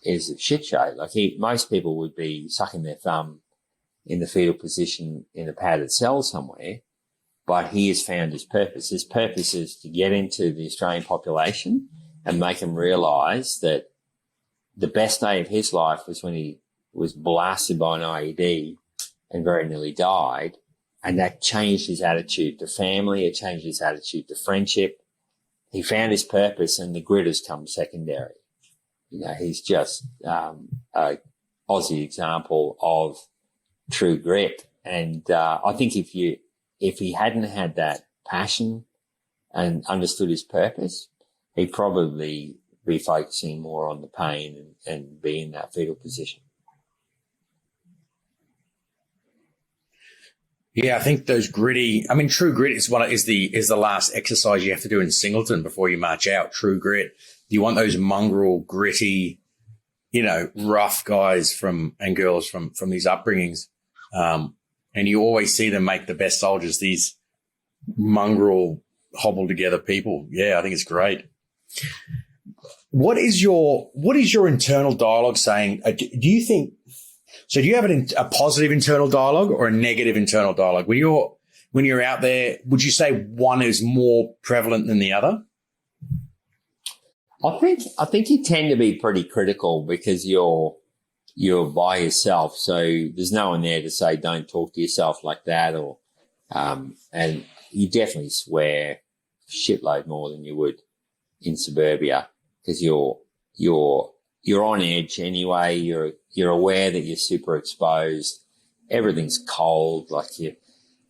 is a shit show. Like most people would be sucking their thumb in the fetal position in a padded cell somewhere, but he has found his purpose. His purpose is to get into the Australian population and make them realise that the best day of his life was when he was blasted by an IED and very nearly died. And that changed his attitude to family. It changed his attitude to friendship. He found his purpose, and the grit has come secondary. He's just a Aussie example of true grit. And I think if he hadn't had that passion and understood his purpose, he'd probably be focusing more on the pain and be in that fetal position. Yeah, I think those true grit is the last exercise you have to do in Singleton before you march out. True grit. You want those mongrel, gritty, rough guys and girls from these upbringings. And you always see them make the best soldiers, these mongrel, hobbled together people. Yeah, I think it's great. What is your internal dialogue saying? Do you think, so do you have a positive internal dialogue or a negative internal dialogue? When you're out there, would you say one is more prevalent than the other? I think you tend to be pretty critical because you're by yourself. So there's no one there to say, don't talk to yourself like that, or, and you definitely swear a shitload more than you would in suburbia because you're on edge anyway. You're aware that you're super exposed. Everything's cold. Like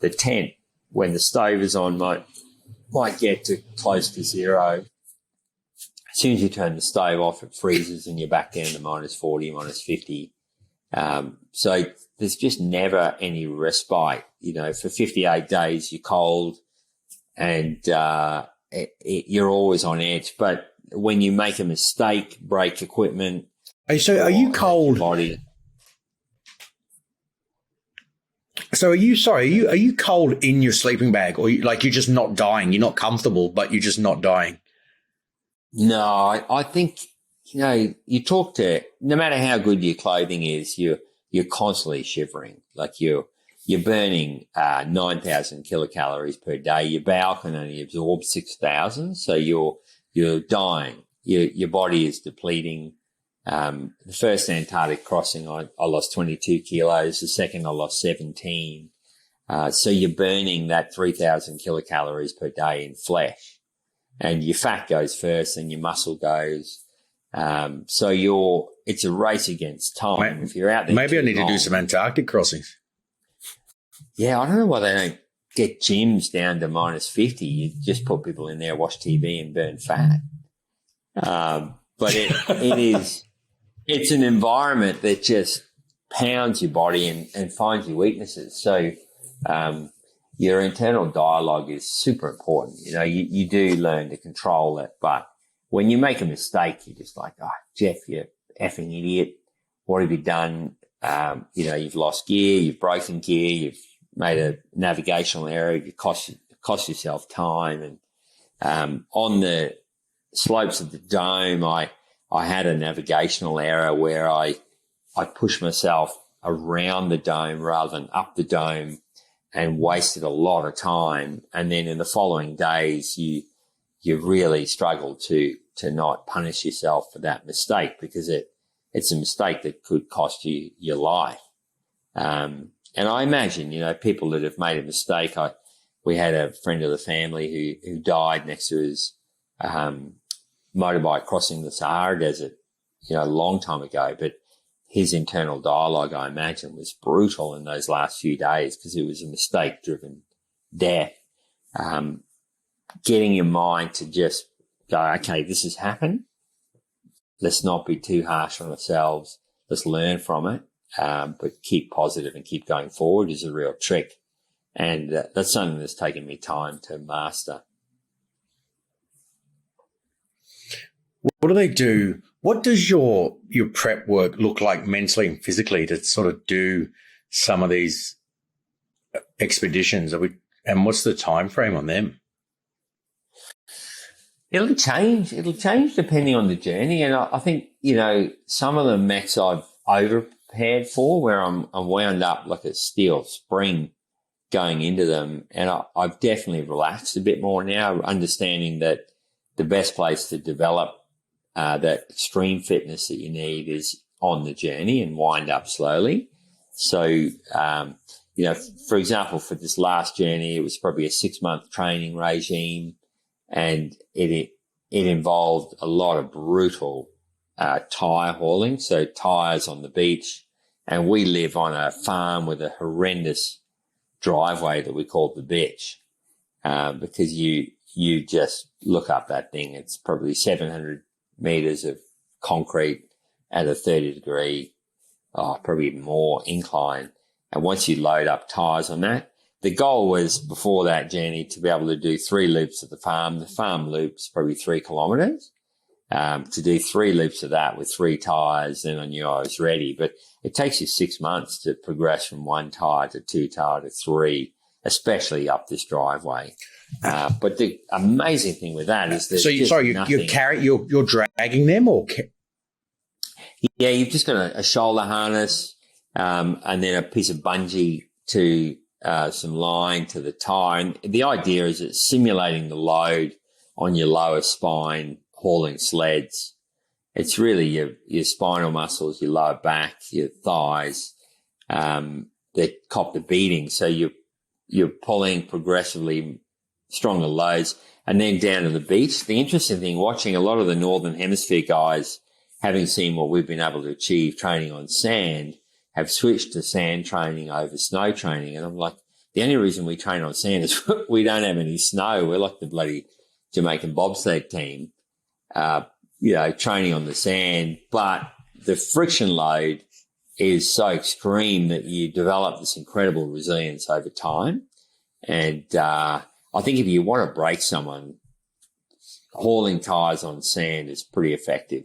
the tent when the stove is on might get to close to zero. As soon as you turn the stove off, it freezes and you're back down to -40, -50. So there's just never any respite. For 58 days you're cold and you're always on edge. But when you make a mistake, break equipment. Are you cold? Body. So are you cold in your sleeping bag, or you're just not dying? You're not comfortable, but you're just not dying. No, I think, you talk to, no matter how good your clothing is, you're constantly shivering. Like you're burning 9,000 kilocalories per day. Your bowel can only absorb 6,000. So you're dying. Your body is depleting. The first Antarctic crossing, I lost 22 kilos. The second, I lost 17. So you're burning that 3,000 kilocalories per day in flesh. And your fat goes first and your muscle goes. So it's a race against time. If you're out there, maybe I need to do some Antarctic crossings. Yeah, I don't know why they don't get gyms down to -50. You just put people in there, watch TV and burn fat. But it's an environment that just pounds your body and finds your weaknesses. So, your internal dialogue is super important. You do learn to control it, but when you make a mistake, you're just like, oh, Geoff, you effing idiot. What have you done? You've lost gear, you've broken gear, you've made a navigational error, you cost yourself time. And, on the slopes of the dome, I had a navigational error where I pushed myself around the dome rather than up the dome and wasted a lot of time. And then in the following days, you really struggle to not punish yourself for that mistake because it it's a mistake that could cost you your life. And I imagine, people that have made a mistake. We had a friend of the family who died next to his motorbike crossing the Sahara Desert, a long time ago. But his internal dialogue, I imagine, was brutal in those last few days because it was a mistake-driven death. Getting your mind to just go, okay, this has happened. Let's not be too harsh on ourselves. Let's learn from it, but keep positive and keep going forward is a real trick. And that's something that's taken me time to master. What do they do? What does your prep work look like mentally and physically to sort of do some of these expeditions? And what's the time frame on them? It'll change. It'll change depending on the journey. And I think, some of the mechs I've over-prepared for where I'm wound up like a steel spring going into them. And I've definitely relaxed a bit more now, understanding that the best place to develop that extreme fitness that you need is on the journey and wind up slowly. So, for example, for this last journey, it was probably a 6-month training regime, and it involved a lot of brutal tyre hauling, so tyres on the beach. And we live on a farm with a horrendous driveway that we call the bitch, because you just look up that thing. It's probably 700 meters of concrete at a 30-degree, probably even more incline. And once you load up tyres on that, the goal was before that journey to be able to do 3 loops of the farm. The farm loop's probably 3 kilometres. To do 3 loops of that with 3 tyres, then I knew I was ready. But it takes you 6 months to progress from 1 tyre to 2 tyre to 3, especially up this driveway. But the amazing thing with that is that you're dragging them, or yeah, you've just got a shoulder harness, and then a piece of bungee to some line to the tyre. And the idea is it's simulating the load on your lower spine hauling sleds. It's really your spinal muscles, your lower back, your thighs that cop the beating. So you're pulling progressively stronger loads, and then down to the beach. The interesting thing, watching a lot of the Northern Hemisphere guys, having seen what we've been able to achieve training on sand, have switched to sand training over snow training. And I'm like, the only reason we train on sand is we don't have any snow. We're like the bloody Jamaican bobsled team, training on the sand. But the friction load is so extreme that you develop this incredible resilience over time. And I think if you want to break someone, hauling tyres on sand is pretty effective.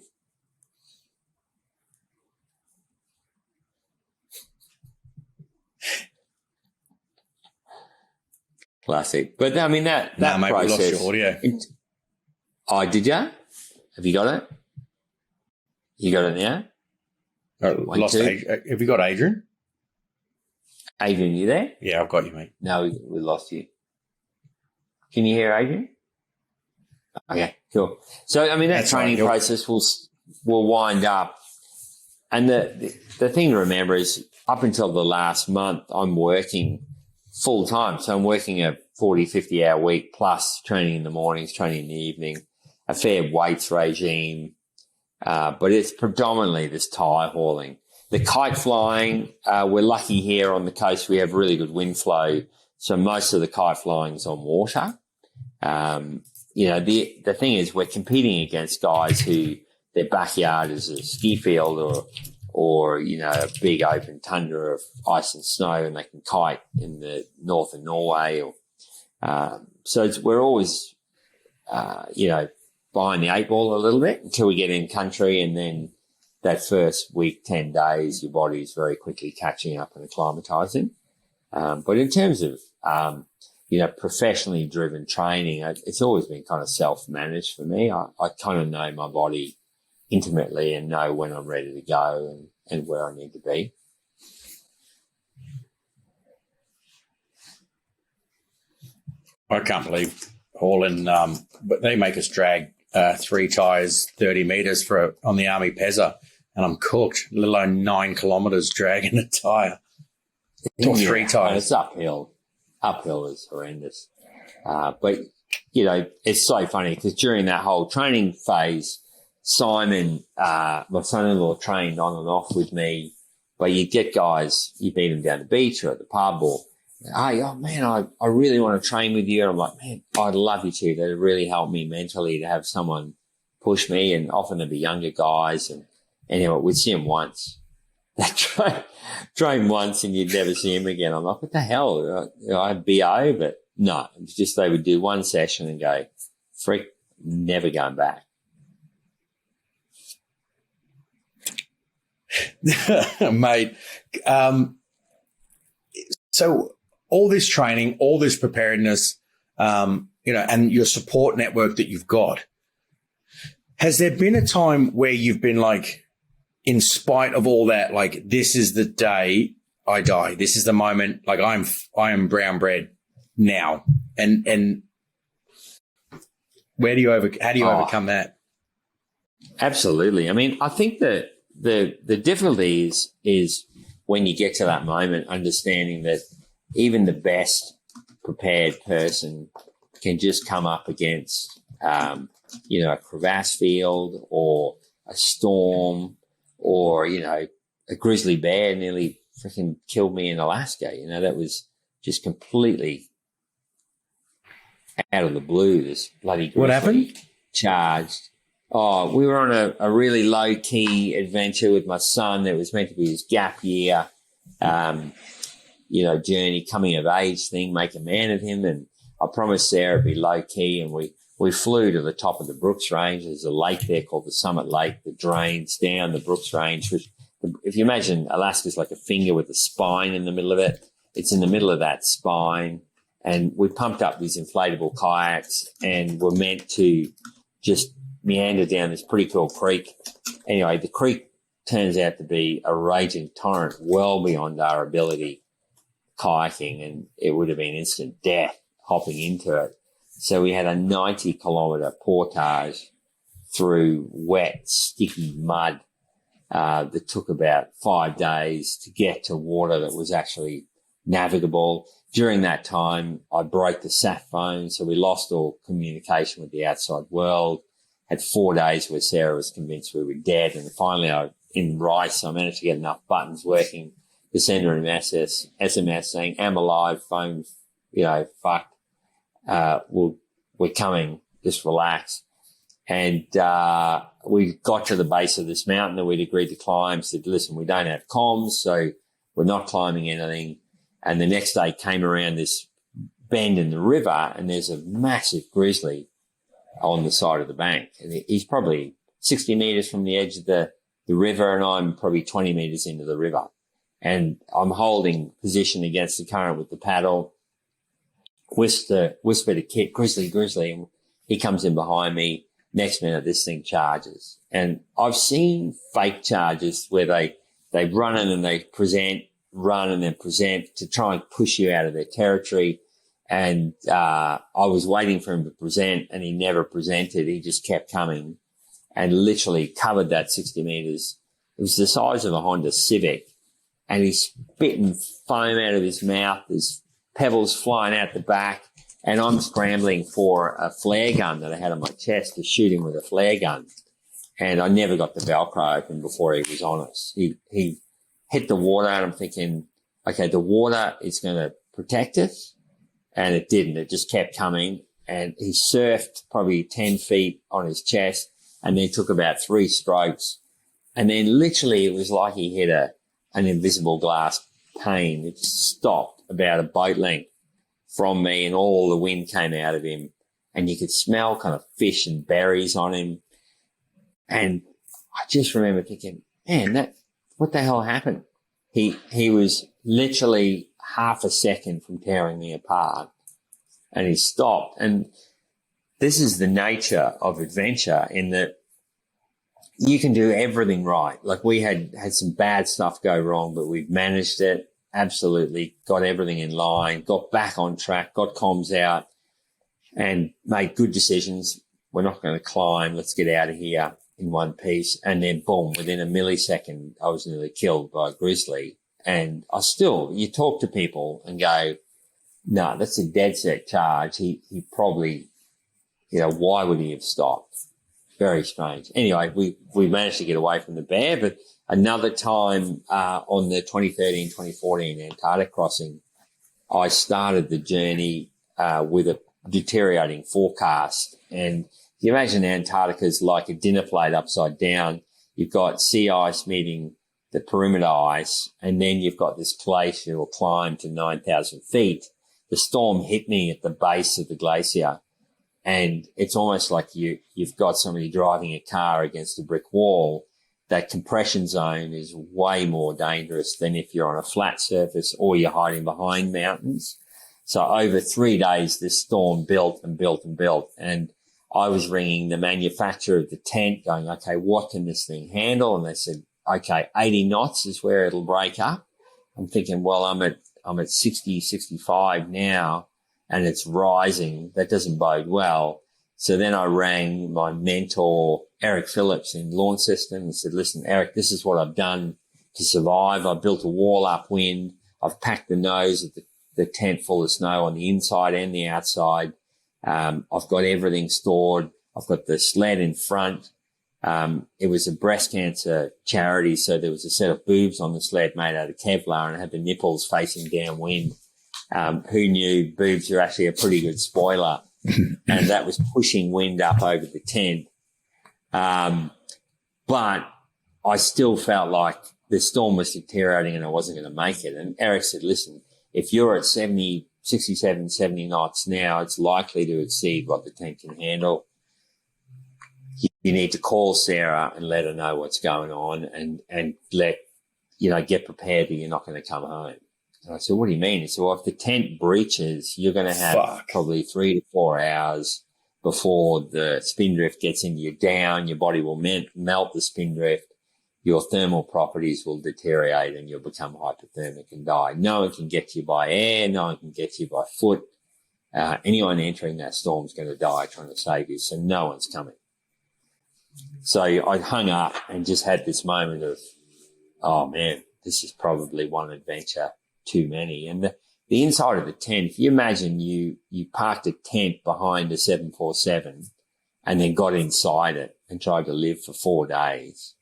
Classic. But I mean, that mate, process. we lost your audio. Did you? Have you got it? You got it now? Have you got Adrian? Adrian, you there? Yeah, I've got you, mate. No, we lost you. Can you hear Adrian? Okay, cool. So, I mean, that training process will wind up. And the thing to remember is up until the last month, I'm working full time. So I'm working a 40, 50-hour week plus training in the mornings, training in the evening, a fair weights regime. But it's predominantly this tyre hauling. The kite flying, we're lucky here on the coast. We have really good wind flow. So most of the kite flying is on water. The thing is we're competing against guys who their backyard is a ski field or a big open tundra of ice and snow, and they can kite in the north of Norway. We're always, behind the 8 ball a little bit until we get in country, and then that first week, 10 days, your body is very quickly catching up and acclimatizing. But in terms of, professionally driven training, it's always been kind of self-managed for me. I kind of know my body intimately and know when I'm ready to go and where I need to be. I can't believe hauling, but they make us drag 3 tyres 30 metres on the Army Pezza. and I'm cooked, let alone 9 kilometers dragging a tire or 3 tires. It's uphill. Uphill is horrendous. But, you know, it's so funny because during that whole training phase, Simon, my son-in-law, trained on and off with me. But you get guys, you meet them down the beach or at the pub or, hey, oh man, I really want to train with you. And I'm like, man, I'd love you to. That really helped me mentally to have someone push me, and often they'd be younger guys. And anyway, we'd see them once. They train once and you'd never see him again. I'm like, what the hell? I had BO, but no, it was just they would do one session and go, freak, never going back. Mate, so all this training, all this preparedness, you know, and your support network that you've got, has there been a time where you've been like, in spite of all that, like, this is the day I die. This is the moment, like, I am brown bread now. And how do you overcome that? Absolutely. I mean, I think that the difficulty is when you get to that moment, understanding that even the best prepared person can just come up against, you know, a crevasse field or a storm or, you know, a grizzly bear nearly freaking killed me in Alaska. You know, that was just completely out of the blue, this bloody grizzly. What happened? Charged. Oh, we were on a really low-key adventure with my son. That was meant to be his gap year, you know, journey, coming of age thing, make a man of him. And I promised Sarah it'd be low-key, and we flew to the top of the Brooks Range. There's a lake there called the Summit Lake that drains down the Brooks Range, which, if you imagine Alaska's like a finger with a spine in the middle of it, it's in the middle of that spine. And we pumped up these inflatable kayaks and were meant to just meander down this pretty cool creek. Anyway, the creek turns out to be a raging torrent well beyond our ability kayaking, and it would have been instant death hopping into it. So we had a 90-kilometre portage through wet, sticky mud that took about 5 days to get to water that was actually navigable. During that time, I broke the sat phone, so we lost all communication with the outside world. Had 4 days where Sarah was convinced we were dead, and finally, in Rice, I managed to get enough buttons working to send her an SMS saying, "I'm alive, phone, you know, fucked. We're coming, just relax." And we got to the base of this mountain that we'd agreed to climb, said, listen, we don't have comms, so we're not climbing anything. And the next day came around this bend in the river, and there's a massive grizzly on the side of the bank. And he's probably 60 metres from the edge of the river, and I'm probably 20 metres into the river. And I'm holding position against the current with the paddle, whisper to Kit, grizzly, and he comes in behind me. Next minute, this thing charges. And I've seen fake charges where they run in and they run and then present to try and push you out of their territory. And I was waiting for him to present, and he never presented. He just kept coming and literally covered that 60 metres. It was the size of a Honda Civic, and he's spitting foam out of his mouth. There's pebbles flying out the back, and I'm scrambling for a flare gun that I had on my chest to shoot him with a flare gun. And I never got the Velcro open before he was on us. He hit the water, and I'm thinking, okay, the water is going to protect us. And it didn't. It just kept coming. And he surfed probably 10 feet on his chest, and then took about 3 strokes. And then literally it was like he hit an invisible glass pane. It stopped about a boat length from me, and all the wind came out of him, and you could smell kind of fish and berries on him. And I just remember thinking, man, what the hell happened? He was literally half a second from tearing me apart, and he stopped. And this is the nature of adventure, in that you can do everything right. Like, we had some bad stuff go wrong, but we've managed it. Absolutely got everything in line, got back on track, got comms out, and made good decisions. We're not going to climb. Let's get out of here. in one piece, and then boom, within a millisecond, I was nearly killed by a grizzly. And you talk to people and go, no, that's a dead set charge. He probably, why would he have stopped? Very strange. Anyway, we managed to get away from the bear, but another time, on the 2013-2014 Antarctic crossing, I started the journey, with a deteriorating forecast. And you imagine Antarctica is like a dinner plate upside down. You've got sea ice meeting the perimeter ice, and then you've got this glacial climb to 9,000 feet. The storm hit me at the base of the glacier, and it's almost like you've got somebody driving a car against a brick wall. That compression zone is way more dangerous than if you're on a flat surface or you're hiding behind mountains. So over 3 days, this storm built and built and built. And I was ringing the manufacturer of the tent going, okay, what can this thing handle? And they said, okay, 80 knots is where it'll break up. I'm thinking, well, I'm at 60, 65 now, and it's rising. That doesn't bode well. So then I rang my mentor, Eric Phillips in Launceston, and said, listen, Eric, this is what I've done to survive. I built a wall upwind. I've packed the nose of the tent full of snow on the inside and the outside. I've got everything stored. I've got the sled in front. It was a breast cancer charity, so there was a set of boobs on the sled made out of Kevlar and it had the nipples facing downwind. Who knew boobs are actually a pretty good spoiler? And that was pushing wind up over the tent. But I still felt like the storm was deteriorating and I wasn't going to make it. And Eric said, listen, if you're at 67, 70 knots now, it's likely to exceed what the tent can handle. You need to call Sarah and let her know what's going on and get prepared that you're not going to come home. And I said, what do you mean? He said, well, if the tent breaches, you're going to have probably 3 to 4 hours before the spindrift gets into you down. Your body will melt the spindrift. Your thermal properties will deteriorate and you'll become hypothermic and die. No one can get you by air. No one can get you by foot. Anyone entering that storm is going to die trying to save you. So no one's coming. So I hung up and just had this moment of, oh man, this is probably one adventure too many. And the inside of the tent, if you imagine you parked a tent behind a 747 and then got inside it and tried to live for 4 days,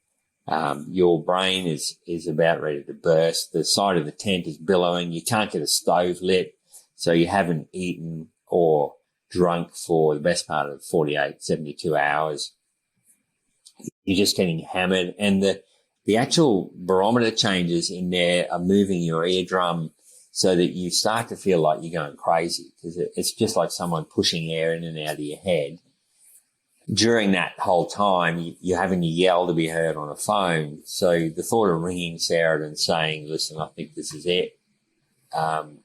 your brain is about ready to burst. The side of the tent is billowing. You can't get a stove lit. So you haven't eaten or drunk for the best part of 48, 72 hours. You're just getting hammered, and the actual barometer changes in there are moving your eardrum so that you start to feel like you're going crazy because it's just like someone pushing air in and out of your head. During that whole time, you're having to yell to be heard on a phone. So the thought of ringing Sarah and saying, listen, I think this is it,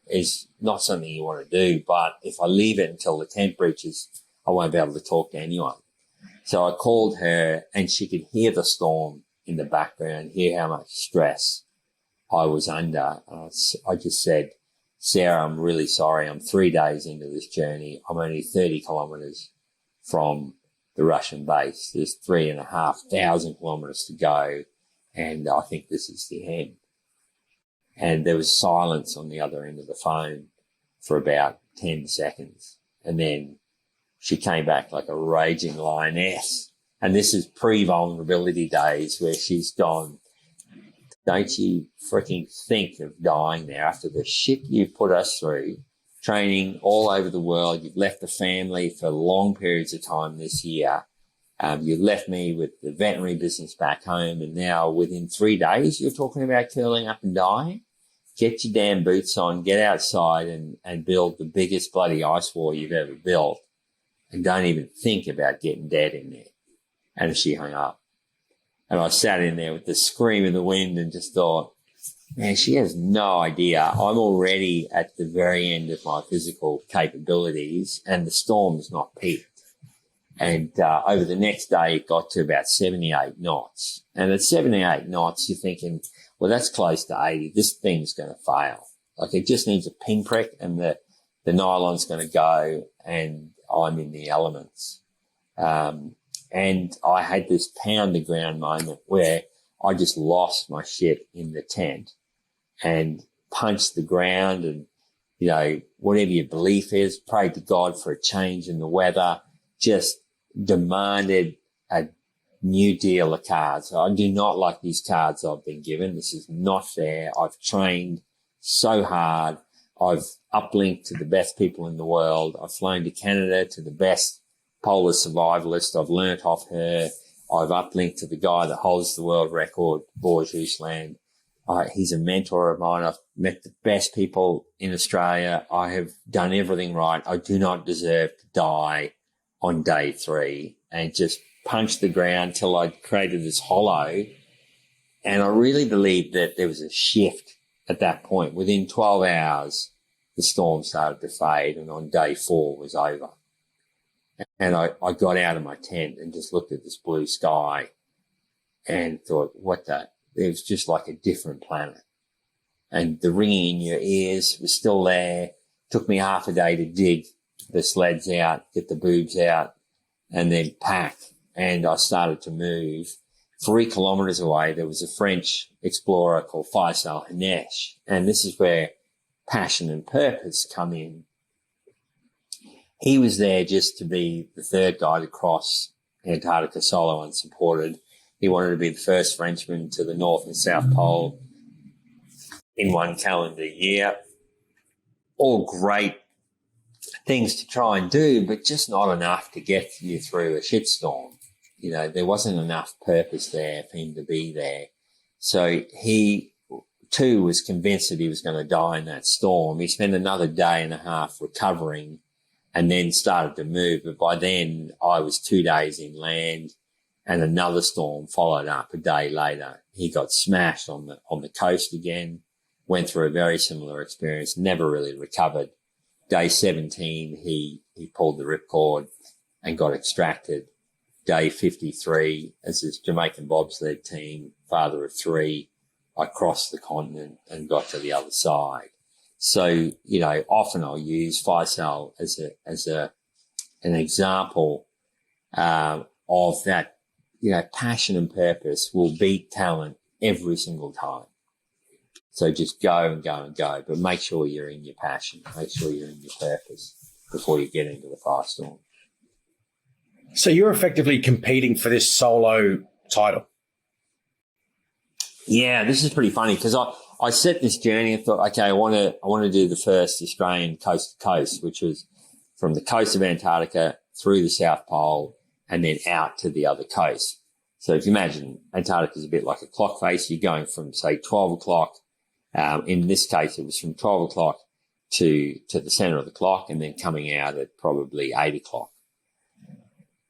is not something you want to do. But if I leave it until the tent breaches, I won't be able to talk to anyone. So I called her and she could hear the storm in the background, hear how much stress I was under. I just said, Sarah, I'm really sorry. I'm 3 days into this journey. I'm only 30 kilometres from the Russian base. There's 3,500 kilometres to go. And I think this is the end. And there was silence on the other end of the phone for about 10 seconds. And then she came back like a raging lioness. And this is pre-vulnerability days where she's gone, don't you freaking think of dying there after the shit you've put us through, training all over the world. You've left the family for long periods of time this year. You left me with the veterinary business back home. And now within 3 days, you're talking about curling up and dying. Get your damn boots on, get outside and build the biggest bloody ice wall you've ever built. And don't even think about getting dead in there. And she hung up. And I sat in there with the scream of the wind and just thought, man, she has no idea. I'm already at the very end of my physical capabilities and the storm's not peaked. And over the next day, it got to about 78 knots. And at 78 knots, you're thinking, well, that's close to 80. This thing's going to fail. Like it just needs a pinprick and the nylon's going to go and I'm in the elements. And I had this pound the ground moment where I just lost my shit in the tent and punched the ground and, you know, whatever your belief is, prayed to God for a change in the weather, just demanded a new deal of cards. I do not like these cards I've been given. This is not fair. I've trained so hard. I've uplinked to the best people in the world. I've flown to Canada to the best polar survivalist. I've learnt off her. I've uplinked to the guy that holds the world record, Borges Rusland. He's a mentor of mine. I've met the best people in Australia. I have done everything right. I do not deserve to die on day 3, and just punched the ground till I created this hollow. And I really believe that there was a shift at that point. Within 12 hours, the storm started to fade, and on day 4 was over. And I got out of my tent and just looked at this blue sky and thought, it was just like a different planet. And the ringing in your ears was still there. Took me half a day to dig the sleds out, get the boobs out, and then pack. And I started to move. 3 kilometers away, there was a French explorer called Faisal Hanesh. And this is where passion and purpose come in. He was there just to be the 3rd guy to cross Antarctica solo unsupported. He wanted to be the first Frenchman to the North and South Pole in 1 calendar year. All great things to try and do, but just not enough to get you through a shitstorm. You know, there wasn't enough purpose there for him to be there. So he, too, was convinced that he was going to die in that storm. He spent another day and a half recovering and then started to move. But by then, I was 2 days inland, and another storm followed up a day later. He got smashed on the coast again, went through a very similar experience, never really recovered. Day 17, he pulled the ripcord and got extracted. Day 53, as his Jamaican bobsled team, father of 3, I crossed the continent and got to the other side. So, you know, often I'll use Faisal as an example of that. You know, passion and purpose will beat talent every single time. So just go and go and go, but make sure you're in your passion. Make sure you're in your purpose before you get into the firestorm. So you're effectively competing for this solo title. Yeah, this is pretty funny because I set this journey and thought, okay, I want to do the first Australian coast to coast, which was from the coast of Antarctica through the South Pole and then out to the other coast. So if you imagine Antarctica is a bit like a clock face, you're going from, say, 12 o'clock. In this case, it was from 12 o'clock to the center of the clock and then coming out at probably 8 o'clock.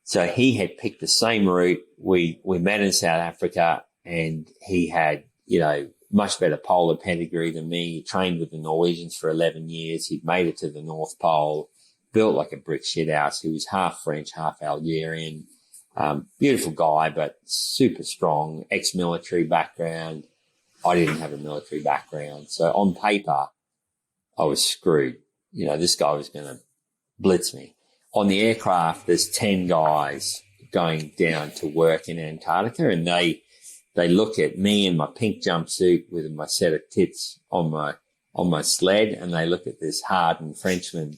So he had picked the same route. We met in South Africa, and he had, you know, much better polar pedigree than me. He trained with the Norwegians for 11 years. He'd made it to the North Pole, built like a brick shithouse. He was half French, half Algerian. Beautiful guy, but super strong, ex-military background. I didn't have a military background. So on paper, I was screwed. You know, this guy was going to blitz me. On the aircraft, there's 10 guys going down to work in Antarctica, and they look at me in my pink jumpsuit with my set of tits on my sled, and they look at this hardened Frenchman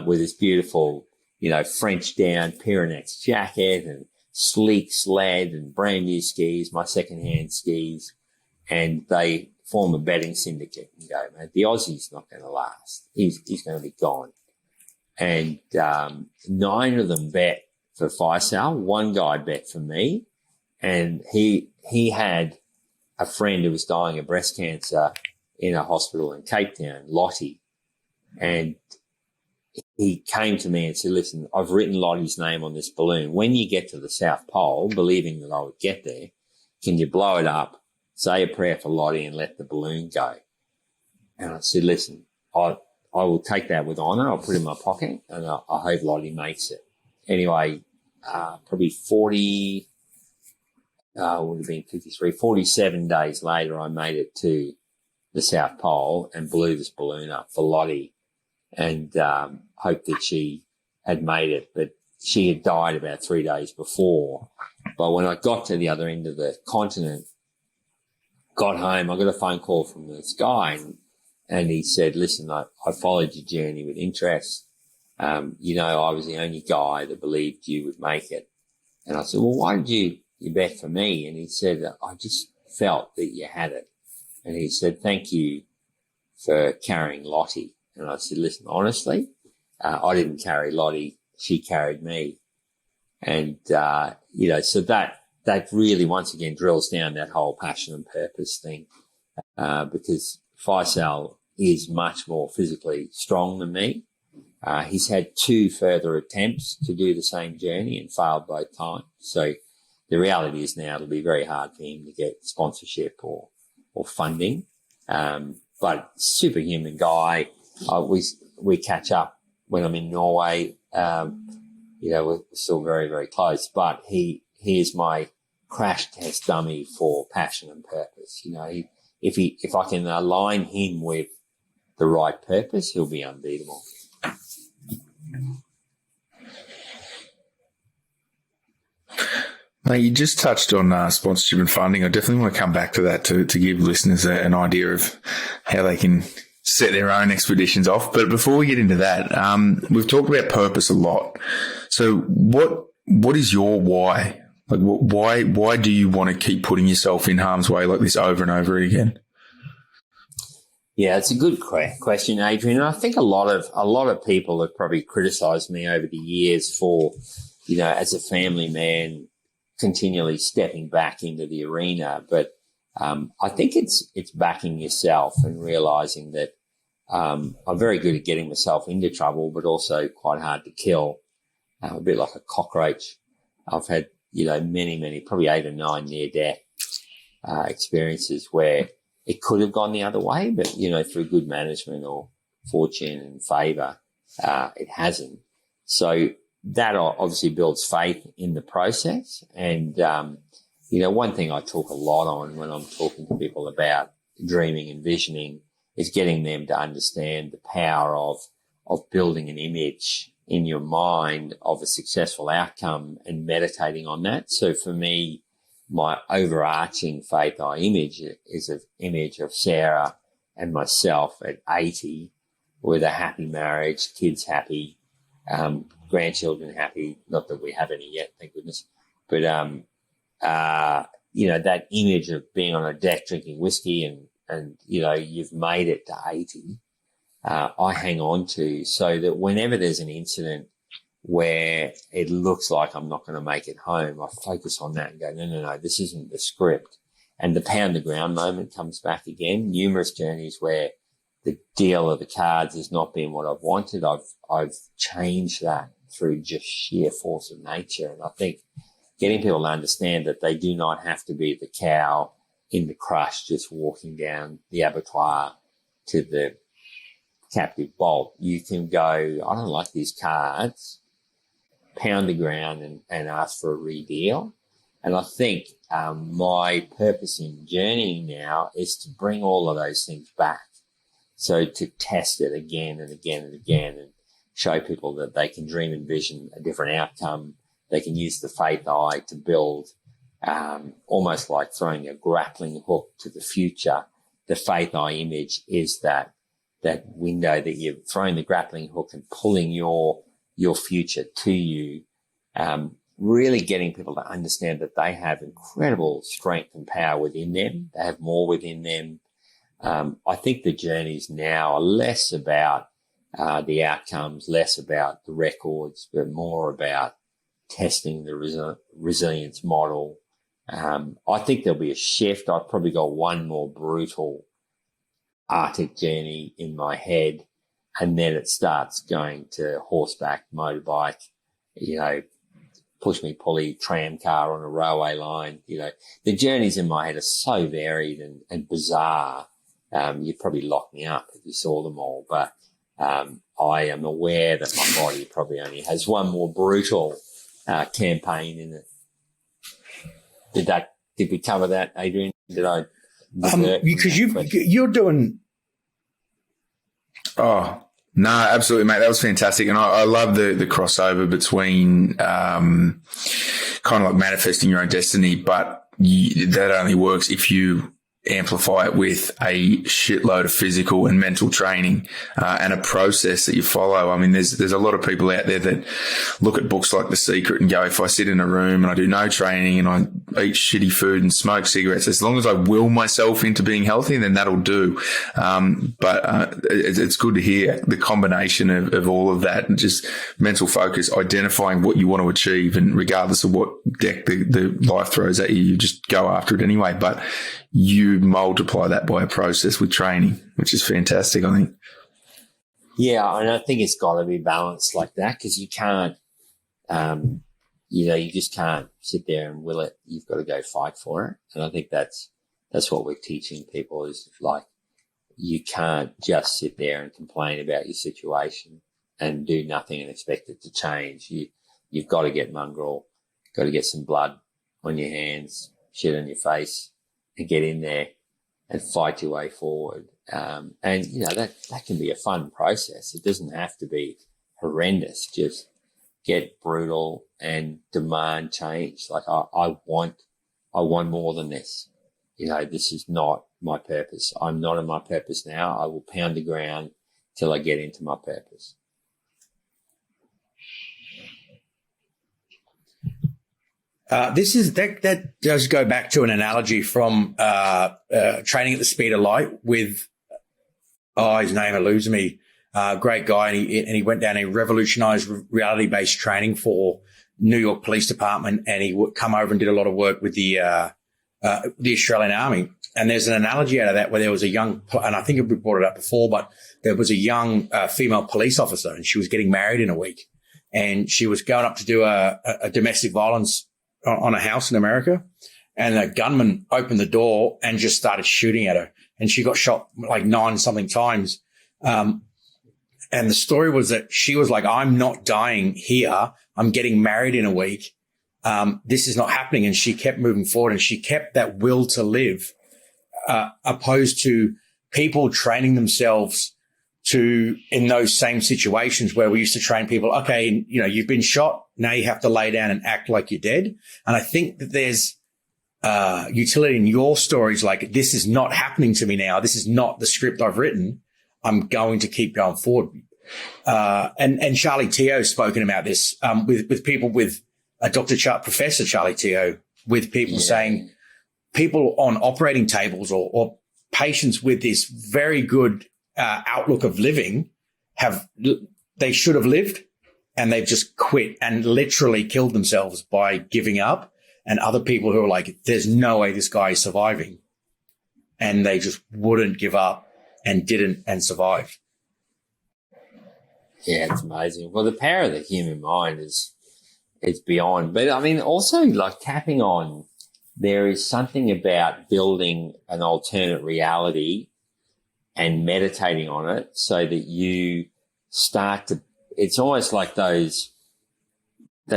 with this beautiful, you know, French down Pyrenees jacket and sleek sled and brand new skis, my secondhand skis, and they form a betting syndicate and go, man, the Aussie's not going to last. He's going to be gone. And 9 of them bet for Faisal. 1 guy bet for me, and he had a friend who was dying of breast cancer in a hospital in Cape Town, Lottie, and he came to me and said, listen, I've written Lottie's name on this balloon. When you get to the South Pole, believing that I would get there, can you blow it up, say a prayer for Lottie, and let the balloon go? And I said, listen, I will take that with honour. I'll put it in my pocket, and I hope Lottie makes it. Anyway, probably 47 days later, I made it to the South Pole and blew this balloon up for Lottie, and hoped that she had made it. But she had died about 3 days before. But when I got to the other end of the continent, got home, I got a phone call from this guy, and he said, listen, I followed your journey with interest. I was the only guy that believed you would make it. And I said, well, why did you bet for me? And he said, I just felt that you had it. And he said, thank you for carrying Lottie. And I said, listen, honestly, I didn't carry Lottie. She carried me. And, so that really once again drills down that whole passion and purpose thing, because Faisal is much more physically strong than me. He's had 2 further attempts to do the same journey and failed both times. So the reality is now it'll be very hard for him to get sponsorship or funding. But superhuman guy. We catch up when I'm in Norway. We're still very, very close, but he is my crash test dummy for passion and purpose. If I can align him with the right purpose, he'll be unbeatable. Now, you just touched on sponsorship and funding. I definitely want to come back to that to give listeners an idea of how they can set their own expeditions off. But before we get into that, we've talked about purpose a lot. So what is your why? Like, why do you want to keep putting yourself in harm's way like this over and over again? Yeah, it's a good question, Adrian. And I think a lot of people have probably criticised me over the years for, as a family man, continually stepping back into the arena. But I think it's backing yourself and realising that I'm very good at getting myself into trouble, but also quite hard to kill. A bit like a cockroach. I've had, many, probably 8 or 9 near-death experiences where it could have gone the other way, but, through good management or fortune and favour, it hasn't. So that obviously builds faith in the process. And, one thing I talk a lot on when I'm talking to people about dreaming and visioning is getting them to understand the power of building an image in your mind of a successful outcome and meditating on that. So for me, my overarching faith eye image is an image of Sarah and myself at 80 with a happy marriage, kids happy, grandchildren happy. Not that we have any yet, thank goodness. But, that image of being on a deck drinking whiskey and you've made it to 80, I hang on to, so that whenever there's an incident where it looks like I'm not going to make it home, I focus on that and go, no, this isn't the script. And the pound the ground moment comes back again. Numerous journeys where the deal of the cards has not been what I've wanted. I've changed that through just sheer force of nature. And I think getting people to understand that they do not have to be the cow in the crush just walking down the abattoir to the captive bolt. You can go, I don't like these cards, pound the ground and ask for a redeal. And I think my purpose in journeying now is to bring all of those things back. So to test it again and again and again and show people that they can dream and vision a different outcome. They can use the faith eye to build almost like throwing a grappling hook to the future. The faith eye image is that window that you're throwing the grappling hook and pulling your future to you, really getting people to understand that they have incredible strength and power within them. They have more within them. I think the journeys now are less about the outcomes, less about the records, but more about testing the resilience model. I think there'll be a shift. I've probably got one more brutal Arctic journey in my head, and then it starts going to horseback, motorbike, push me pulley, tram car on a railway line. The journeys in my head are so varied and bizarre. You'd probably lock me up if you saw them all, but I am aware that my body probably only has one more brutal campaign in it. Did we cover that, Adrian? Did I? Because you're doing. Oh, No, absolutely, mate. That was fantastic. And I love the crossover between kind of like manifesting your own destiny, but that only works if you amplify it with a shitload of physical and mental training and a process that you follow. I mean, there's a lot of people out there that look at books like The Secret and go, if I sit in a room and I do no training and I eat shitty food and smoke cigarettes, as long as I will myself into being healthy, then that'll do. But it's good to hear the combination of all of that and just mental focus, identifying what you want to achieve, and regardless of what deck the life throws at you, you just go after it anyway. But you multiply that by a process with training, which is fantastic, I think. Yeah, and I think it's got to be balanced like that, because you can't, you just can't sit there and will it. You've got to go fight for it. And I think that's what we're teaching people, is like, you can't just sit there and complain about your situation and do nothing and expect it to change. You've got to get mongrel, got to get some blood on your hands, shit on your face, and get in there and fight your way forward. And, that can be a fun process. It doesn't have to be horrendous. Just get brutal and demand change. Like, I want more than this. This is not my purpose. I'm not in my purpose now. I will pound the ground till I get into my purpose. That does go back to an analogy from training at the speed of light with, his name eludes me, great guy, and he went down and he revolutionized reality-based training for New York Police Department, and he would come over and did a lot of work with the Australian Army. And there's an analogy out of that where there was a young, and I think we brought it up before, but there was a young female police officer, and she was getting married in a week, and she was going up to do a domestic violence on a house in America, and a gunman opened the door and just started shooting at her, and she got shot like 9-something times. And the story was that she was like, I'm not dying here. I'm getting married in a week. This is not happening. And she kept moving forward, and she kept that will to live, opposed to people training themselves to, in those same situations where we used to train people, okay, you've been shot. Now you have to lay down and act like you're dead. And I think that there's utility in your stories. Like, this is not happening to me now. This is not the script I've written. I'm going to keep going forward. And Charlie Teo's spoken about this, with people with Professor Charlie Teo, with people saying people on operating tables or patients with this very good outlook of living they should have lived, and they've just quit and literally killed themselves by giving up. And other people who are like, there's no way this guy is surviving, and they just wouldn't give up and didn't and survived. Yeah, it's amazing. Well, the power of the human mind is beyond. But I mean, also, like, tapping on, there is something about building an alternate reality and meditating on it so that you start to, it's almost like those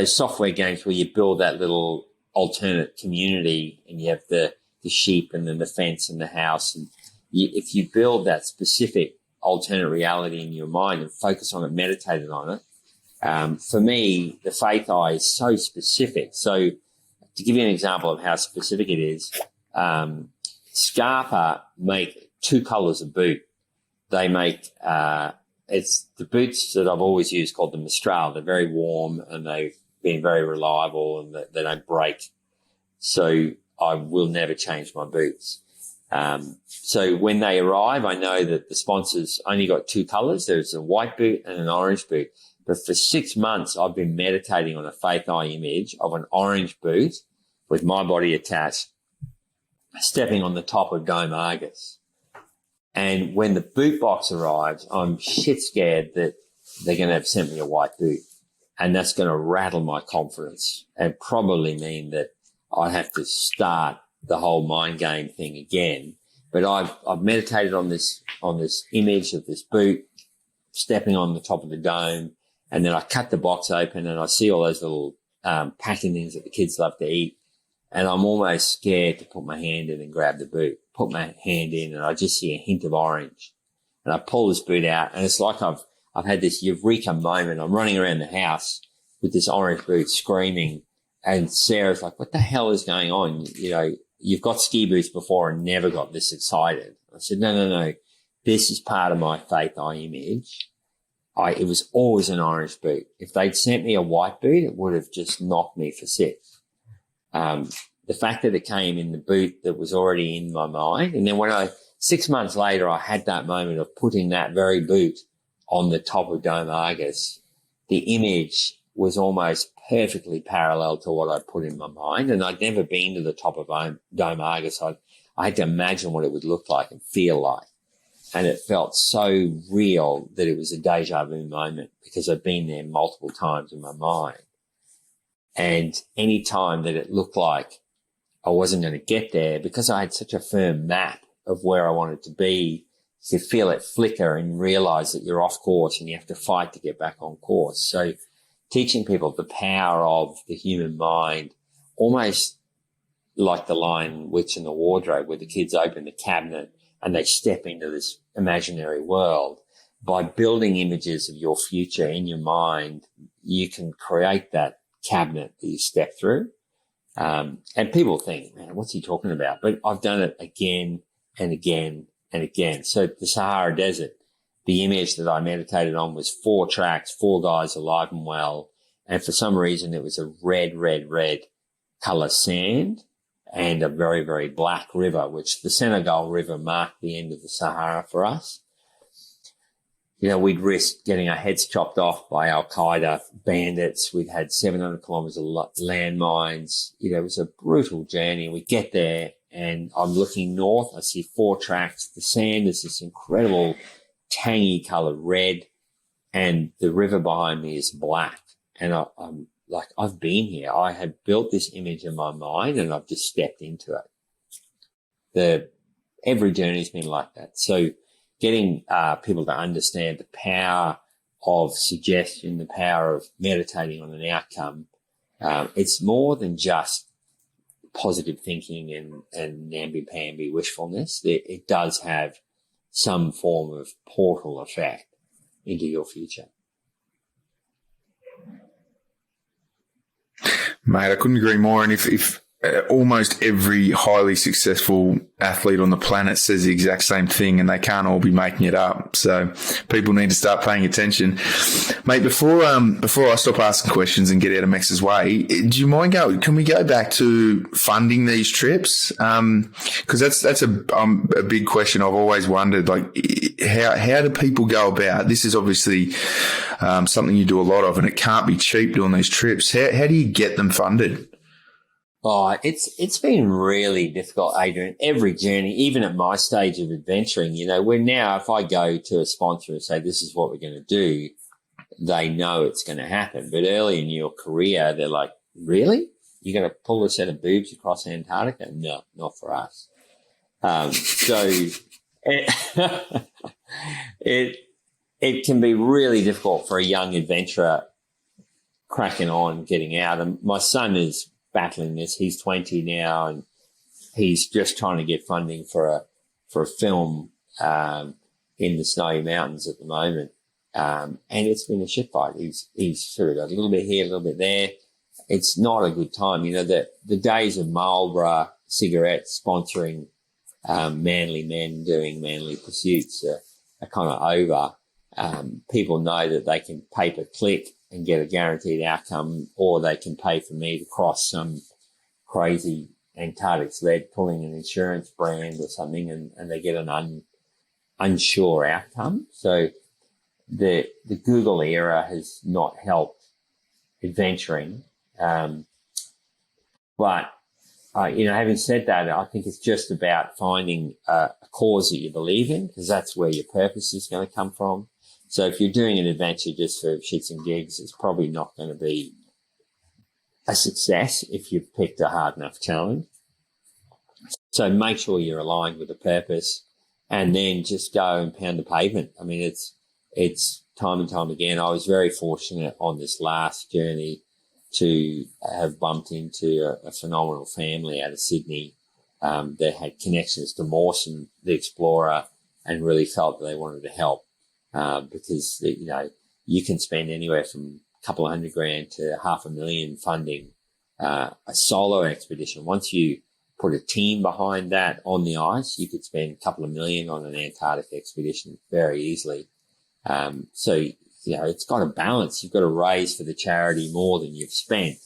software games where you build that little alternate community, and you have the sheep and then the fence and the house. And if you build that specific alternate reality in your mind and focus on it, meditate on it. For me, the faith eye is so specific. So to give you an example of how specific it is, Scarpa make 2 colors of boot. They make, it's the boots that I've always used called the Mistral. They're very warm and they've been very reliable, and they don't break. So I will never change my boots. So when they arrive, I know that the sponsor's only got 2 colors. There's a white boot and an orange boot. But for 6 months, I've been meditating on a faith eye image of an orange boot with my body attached, stepping on the top of Dome Argus. And when the boot box arrives, I'm shit scared that they're going to have sent me a white boot. And that's going to rattle my confidence and probably mean that I have to start the whole mind game thing again. But I've meditated on this image of this boot stepping on the top of the dome, and then I cut the box open and I see all those little packing things that the kids love to eat, and I'm almost scared to put my hand in and grab the boot. Put my hand in and I just see a hint of orange, and I pull this boot out, and it's like I've I've had this eureka moment. I'm running around the house with this orange boot screaming, and Sarah's like, what the hell is going on? You know, you've got ski boots before and never got this excited. I said, no. This is part of my faith eye image. It was always an orange boot. If they'd sent me a white boot, it would have just knocked me for six. The fact that it came in the boot that was already in my mind. And then 6 months later, I had that moment of putting that very boot on the top of Dome Argus. The image was almost perfectly parallel to what I put in my mind. And I'd never been to the top of Dome Argus. I had to imagine what it would look like and feel like. And it felt so real that it was a deja vu moment because I'd been there multiple times in my mind. And any time that it looked like I wasn't going to get there, because I had such a firm map of where I wanted to be, you could feel it flicker and realize that you're off course and you have to fight to get back on course. So teaching people the power of the human mind, almost like the Lion, Witch and the Wardrobe, where the kids open the cabinet and they step into this imaginary world. By building images of your future in your mind, you can create that cabinet that you step through. And people think, man, what's he talking about? But I've done it again and again and again. So the Sahara Desert, the image that I meditated on was 4 tracks, 4 guys alive and well. And for some reason, it was a red color sand and a very, very black river, which the Senegal River marked the end of the Sahara for us. You know, we'd risked getting our heads chopped off by Al-Qaeda bandits. We'd had 700 kilometers of landmines. You know, it was a brutal journey. We get there and I'm looking north. I see 4 tracks. The sand is this incredible tangy colored red and the river behind me is black. And I'm like, I've been here. I had built this image in my mind and I've just stepped into it. Every journey's been like that. So getting people to understand the power of suggestion, the power of meditating on an outcome, it's more than just positive thinking and namby-pamby wishfulness. It does have some form of portal effect into your future. Mate, I couldn't agree more. And if almost every highly successful athlete on the planet says the exact same thing and they can't all be making it up. So people need to start paying attention. Mate, before I stop asking questions and get out of Max's way, do you mind can we go back to funding these trips? Cause that's a big question I've always wondered, like how do people go about, this is obviously something you do a lot of and it can't be cheap doing these trips. How do you get them funded? Oh, it's been really difficult, Adrian. Every journey, even at my stage of adventuring, you know, we're now, if I go to a sponsor and say, this is what we're going to do, they know it's going to happen. But early in your career, they're like, really? You're going to pull a set of boobs across Antarctica? No, not for us. So it can be really difficult for a young adventurer cracking on, getting out. And my son is battling this. He's 20 now and he's just trying to get funding for a film in the Snowy Mountains at the moment. And it's been a shit fight. He's sort of got a little bit here, a little bit there. It's not a good time. You know, the days of Marlboro cigarettes sponsoring manly men doing manly pursuits are kind of over. People know that they can pay per click and get a guaranteed outcome, or they can pay for me to cross some crazy Antarctic sled pulling an insurance brand or something, and they get an unsure outcome. So the Google era has not helped adventuring. But having said that, I think it's just about finding a cause that you believe in, because that's where your purpose is going to come from. So if you're doing an adventure just for shits and gigs, it's probably not going to be a success if you've picked a hard enough challenge. So make sure you're aligned with the purpose and then just go and pound the pavement. I mean, it's time and time again. I was very fortunate on this last journey to have bumped into a phenomenal family out of Sydney that had connections to Mawson, the explorer, and really felt that they wanted to help because, you can spend anywhere from a couple of $100,000 to $500,000 funding a solo expedition. Once you put a team behind that on the ice, you could spend a couple of million on an Antarctic expedition very easily. So it's got a balance. You've got to raise for the charity more than you've spent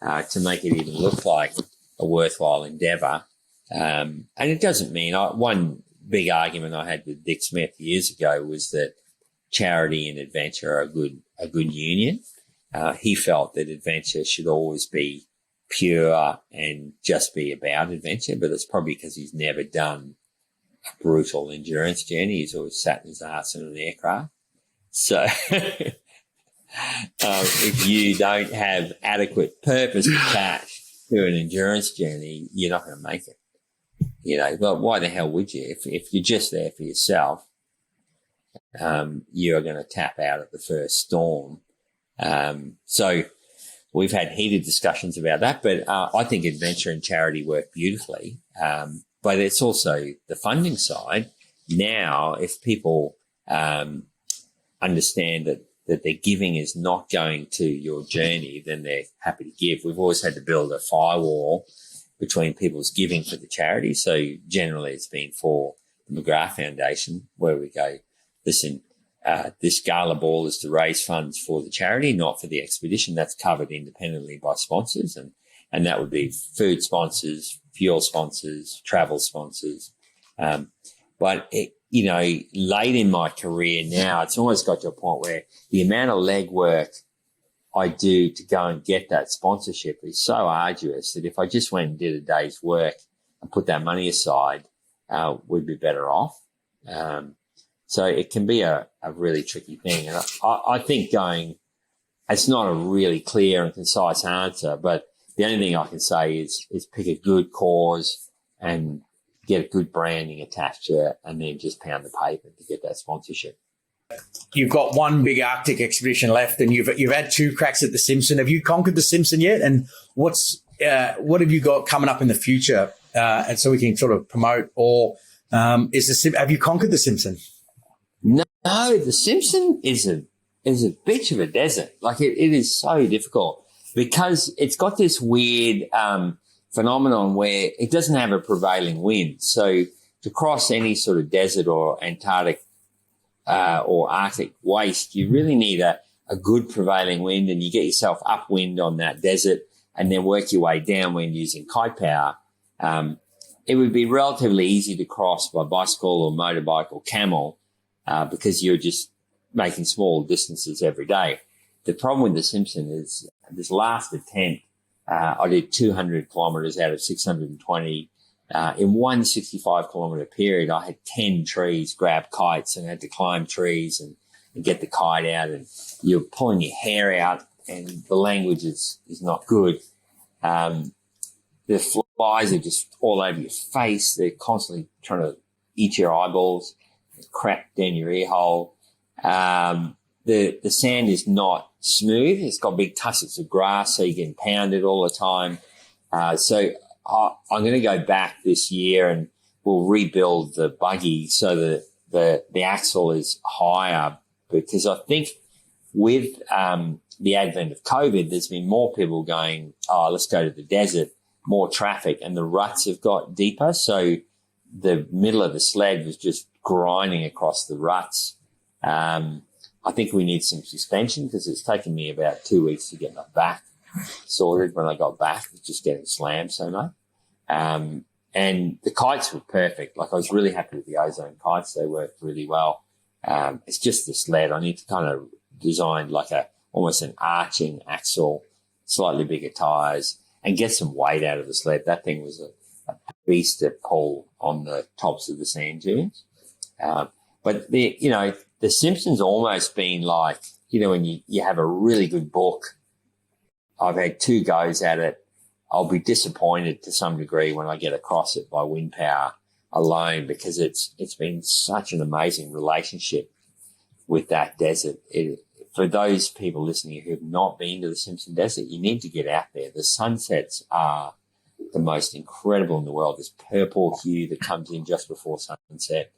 to make it even look like a worthwhile endeavour. And it doesn't mean one big argument I had with Dick Smith years ago was that charity and adventure are a good union. He felt that adventure should always be pure and just be about adventure, but it's probably because he's never done a brutal endurance journey. He's always sat in his ass in an aircraft. So if you don't have adequate purpose attached to an endurance journey, you're not going to make it. Well, why the hell would you? If you're just there for yourself, you're going to tap out at the first storm. So we've had heated discussions about that, but I think adventure and charity work beautifully. But it's also the funding side. Now, if people understand that their giving is not going to your journey, then they're happy to give. We've always had to build a firewall between people's giving for the charity. So generally it's been for the McGrath Foundation, where we go, listen, this gala ball is to raise funds for the charity, not for the expedition. That's covered independently by sponsors, and that would be food sponsors, fuel sponsors, travel sponsors. But late in my career now, it's almost got to a point where the amount of legwork I do to go and get that sponsorship is so arduous that if I just went and did a day's work and put that money aside, we'd be better off. So it can be a really tricky thing. And I think it's not a really clear and concise answer, but the only thing I can say is pick a good cause and get a good branding attached to it, and then just pound the pavement to get that sponsorship. You've got one big Arctic expedition left, and you've had 2 cracks at the Simpson. Have you conquered the Simpson yet? And what have you got coming up in the future? And so we can sort of promote, or have you conquered the Simpson? No, the Simpson is a bitch of a desert. Like it is so difficult because it's got this weird phenomenon where it doesn't have a prevailing wind. So to cross any sort of desert or Antarctic or Arctic waste, you really need a good prevailing wind, and you get yourself upwind on that desert and then work your way downwind using kite power. It would be relatively easy to cross by bicycle or motorbike or camel because you're just making small distances every day. The problem with the Simpson is this last attempt, I did 200 kilometres out of 620. In one 65-kilometre period, I had 10 trees grab kites and had to climb trees and get the kite out, and you're pulling your hair out, and the language is not good. The flies are just all over your face. They're constantly trying to eat your eyeballs, crack down your ear hole. The sand is not smooth. It's got big tussocks of grass, so you're getting pounded all the time. So I'm going to go back this year and we'll rebuild the buggy so that the axle is higher, because I think with the advent of COVID, there's been more people going, let's go to the desert, more traffic, and the ruts have got deeper. So the middle of the sled was just grinding across the ruts. I think we need some suspension because it's taken me about 2 weeks to get my back sorted. When I got back, it was just getting slammed so much. And the kites were perfect. Like I was really happy with the Ozone kites. They worked really well. It's just the sled. I need to kind of design like almost an arching axle, slightly bigger tires, and get some weight out of the sled. That thing was a beast to pull on the tops of the sand dunes. But the Simpsons almost been like, when you have a really good book. I've had 2 goes at it. I'll be disappointed to some degree when I get across it by wind power alone, because it's been such an amazing relationship with that desert. For those people listening who have not been to the Simpson Desert, you need to get out there. The sunsets are the most incredible in the world. This purple hue that comes in just before sunset.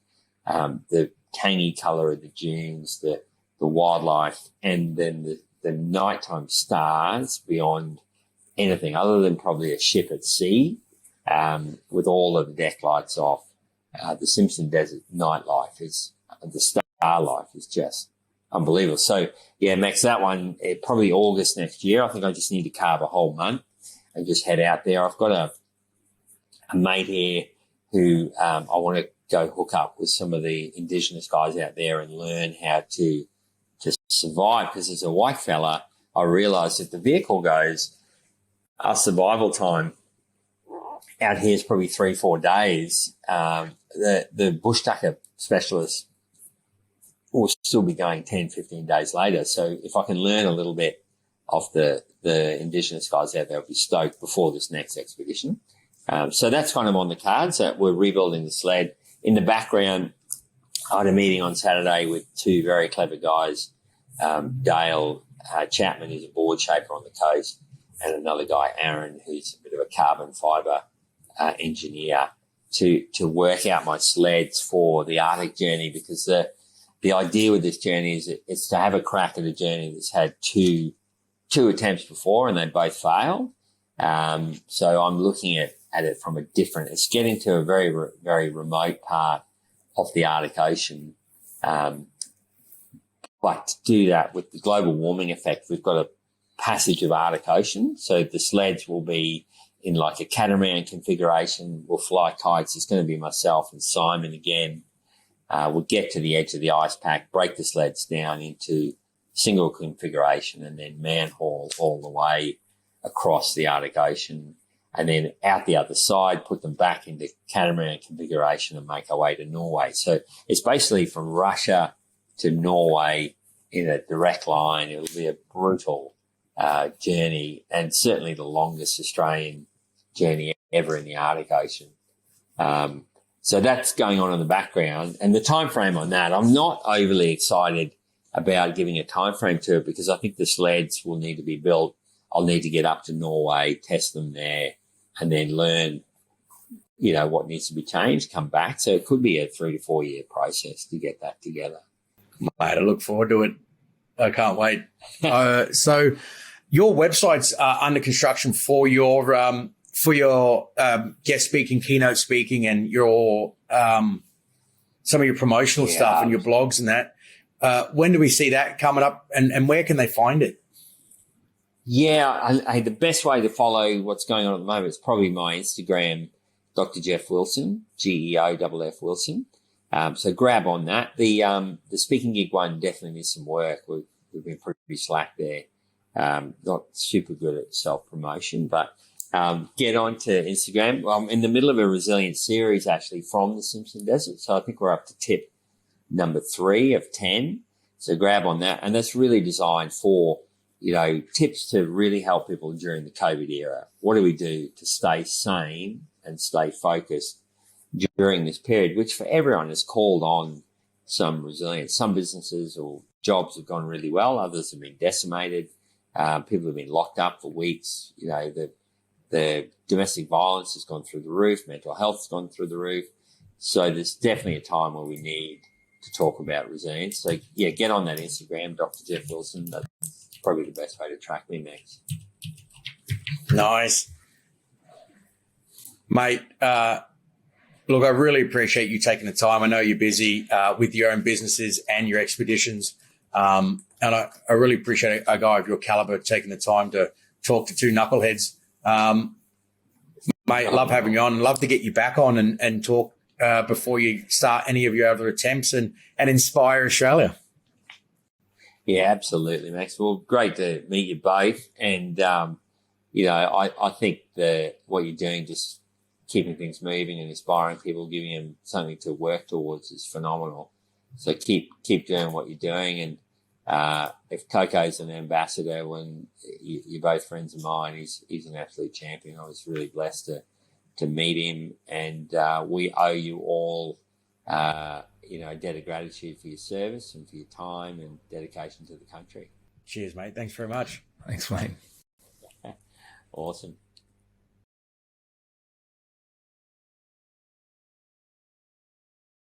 The canny colour of the dunes, the wildlife, and then the nighttime stars beyond anything other than probably a ship at sea, with all of the deck lights off. The Simpson Desert nightlife the star life is just unbelievable. So yeah, Max, that one, probably August next year. I think I just need to carve a whole month and just head out there. I've got a mate here who I want to go hook up with some of the Indigenous guys out there and learn how to survive. Because as a white fella, I realised if the vehicle goes, our survival time out here is probably 3-4 days. The bush tucker specialists will still be going 10-15 days later. So if I can learn a little bit of the Indigenous guys out there, I'll be stoked before this next expedition. So that's kind of on the cards, that we're rebuilding the sled. In the background, I had a meeting on Saturday with two very clever guys, Dale Chapman, who's a board shaper on the coast, and another guy, Aaron, who's a bit of a carbon fibre engineer, to work out my sleds for the Arctic journey, because the idea with this journey is it's to have a crack at a journey that's had two attempts before and they both failed. So I'm looking at it from a different, it's getting to a very, very remote part of the Arctic Ocean. But to do that with the global warming effect, we've got a passage of Arctic Ocean. So the sleds will be in like a catamaran configuration. We'll fly kites. It's going to be myself and Simon again. We'll get to the edge of the ice pack, break the sleds down into single configuration, and then man-haul all the way across the Arctic Ocean, and then out the other side, put them back into catamaran configuration and make our way to Norway. So it's basically from Russia to Norway in a direct line. It'll be a brutal journey, and certainly the longest Australian journey ever in the Arctic Ocean. So that's going on in the background. And the time frame on that, I'm not overly excited about giving a time frame to it, because I think the sleds will need to be built. I'll need to get up to Norway, test them there, and then learn, what needs to be changed, come back. So it could be a 3 to 4 year process to get that together. Mate, I look forward to it. I can't wait. So your website's under construction for your guest speaking, keynote speaking, and your some of your promotional stuff and your blogs and that. When do we see that coming up, and where can they find it? Yeah, the best way to follow what's going on at the moment is probably my Instagram, Dr. Geoff Wilson, GEOFF Wilson. So grab on that. The speaking gig one definitely needs some work. We've been pretty slack there. Not super good at self-promotion, but get onto Instagram. I'm in the middle of a resilience series actually from the Simpson Desert. So I think we're up to tip number 3 of 10. So grab on that. And that's really designed for, tips to really help people during the COVID era. What do we do to stay sane and stay focused during this period, which for everyone has called on some resilience. Some businesses or jobs have gone really well. Others have been decimated. People have been locked up for weeks. The domestic violence has gone through the roof. Mental health has gone through the roof. So there's definitely a time where we need to talk about resilience. So yeah, get on that Instagram, Dr. Geoff Wilson. That's probably the best way to track me, Max. Nice. Mate, look, I really appreciate you taking the time. I know you're busy with your own businesses and your expeditions. And I really appreciate a guy of your caliber taking the time to talk to two knuckleheads. Mate, love having you on. Love to get you back on and talk before you start any of your other attempts and inspire Australia. Yeah, absolutely, Max. Well, great to meet you both. And, I think what you're doing, just keeping things moving and inspiring people, giving them something to work towards is phenomenal. So keep doing what you're doing. And if Coco's an ambassador, when you're both friends of mine, he's an absolute champion. I was really blessed to meet him, and we owe you all a debt of gratitude for your service and for your time and dedication to the country. Cheers, mate. Thanks very much. Thanks, mate. Awesome.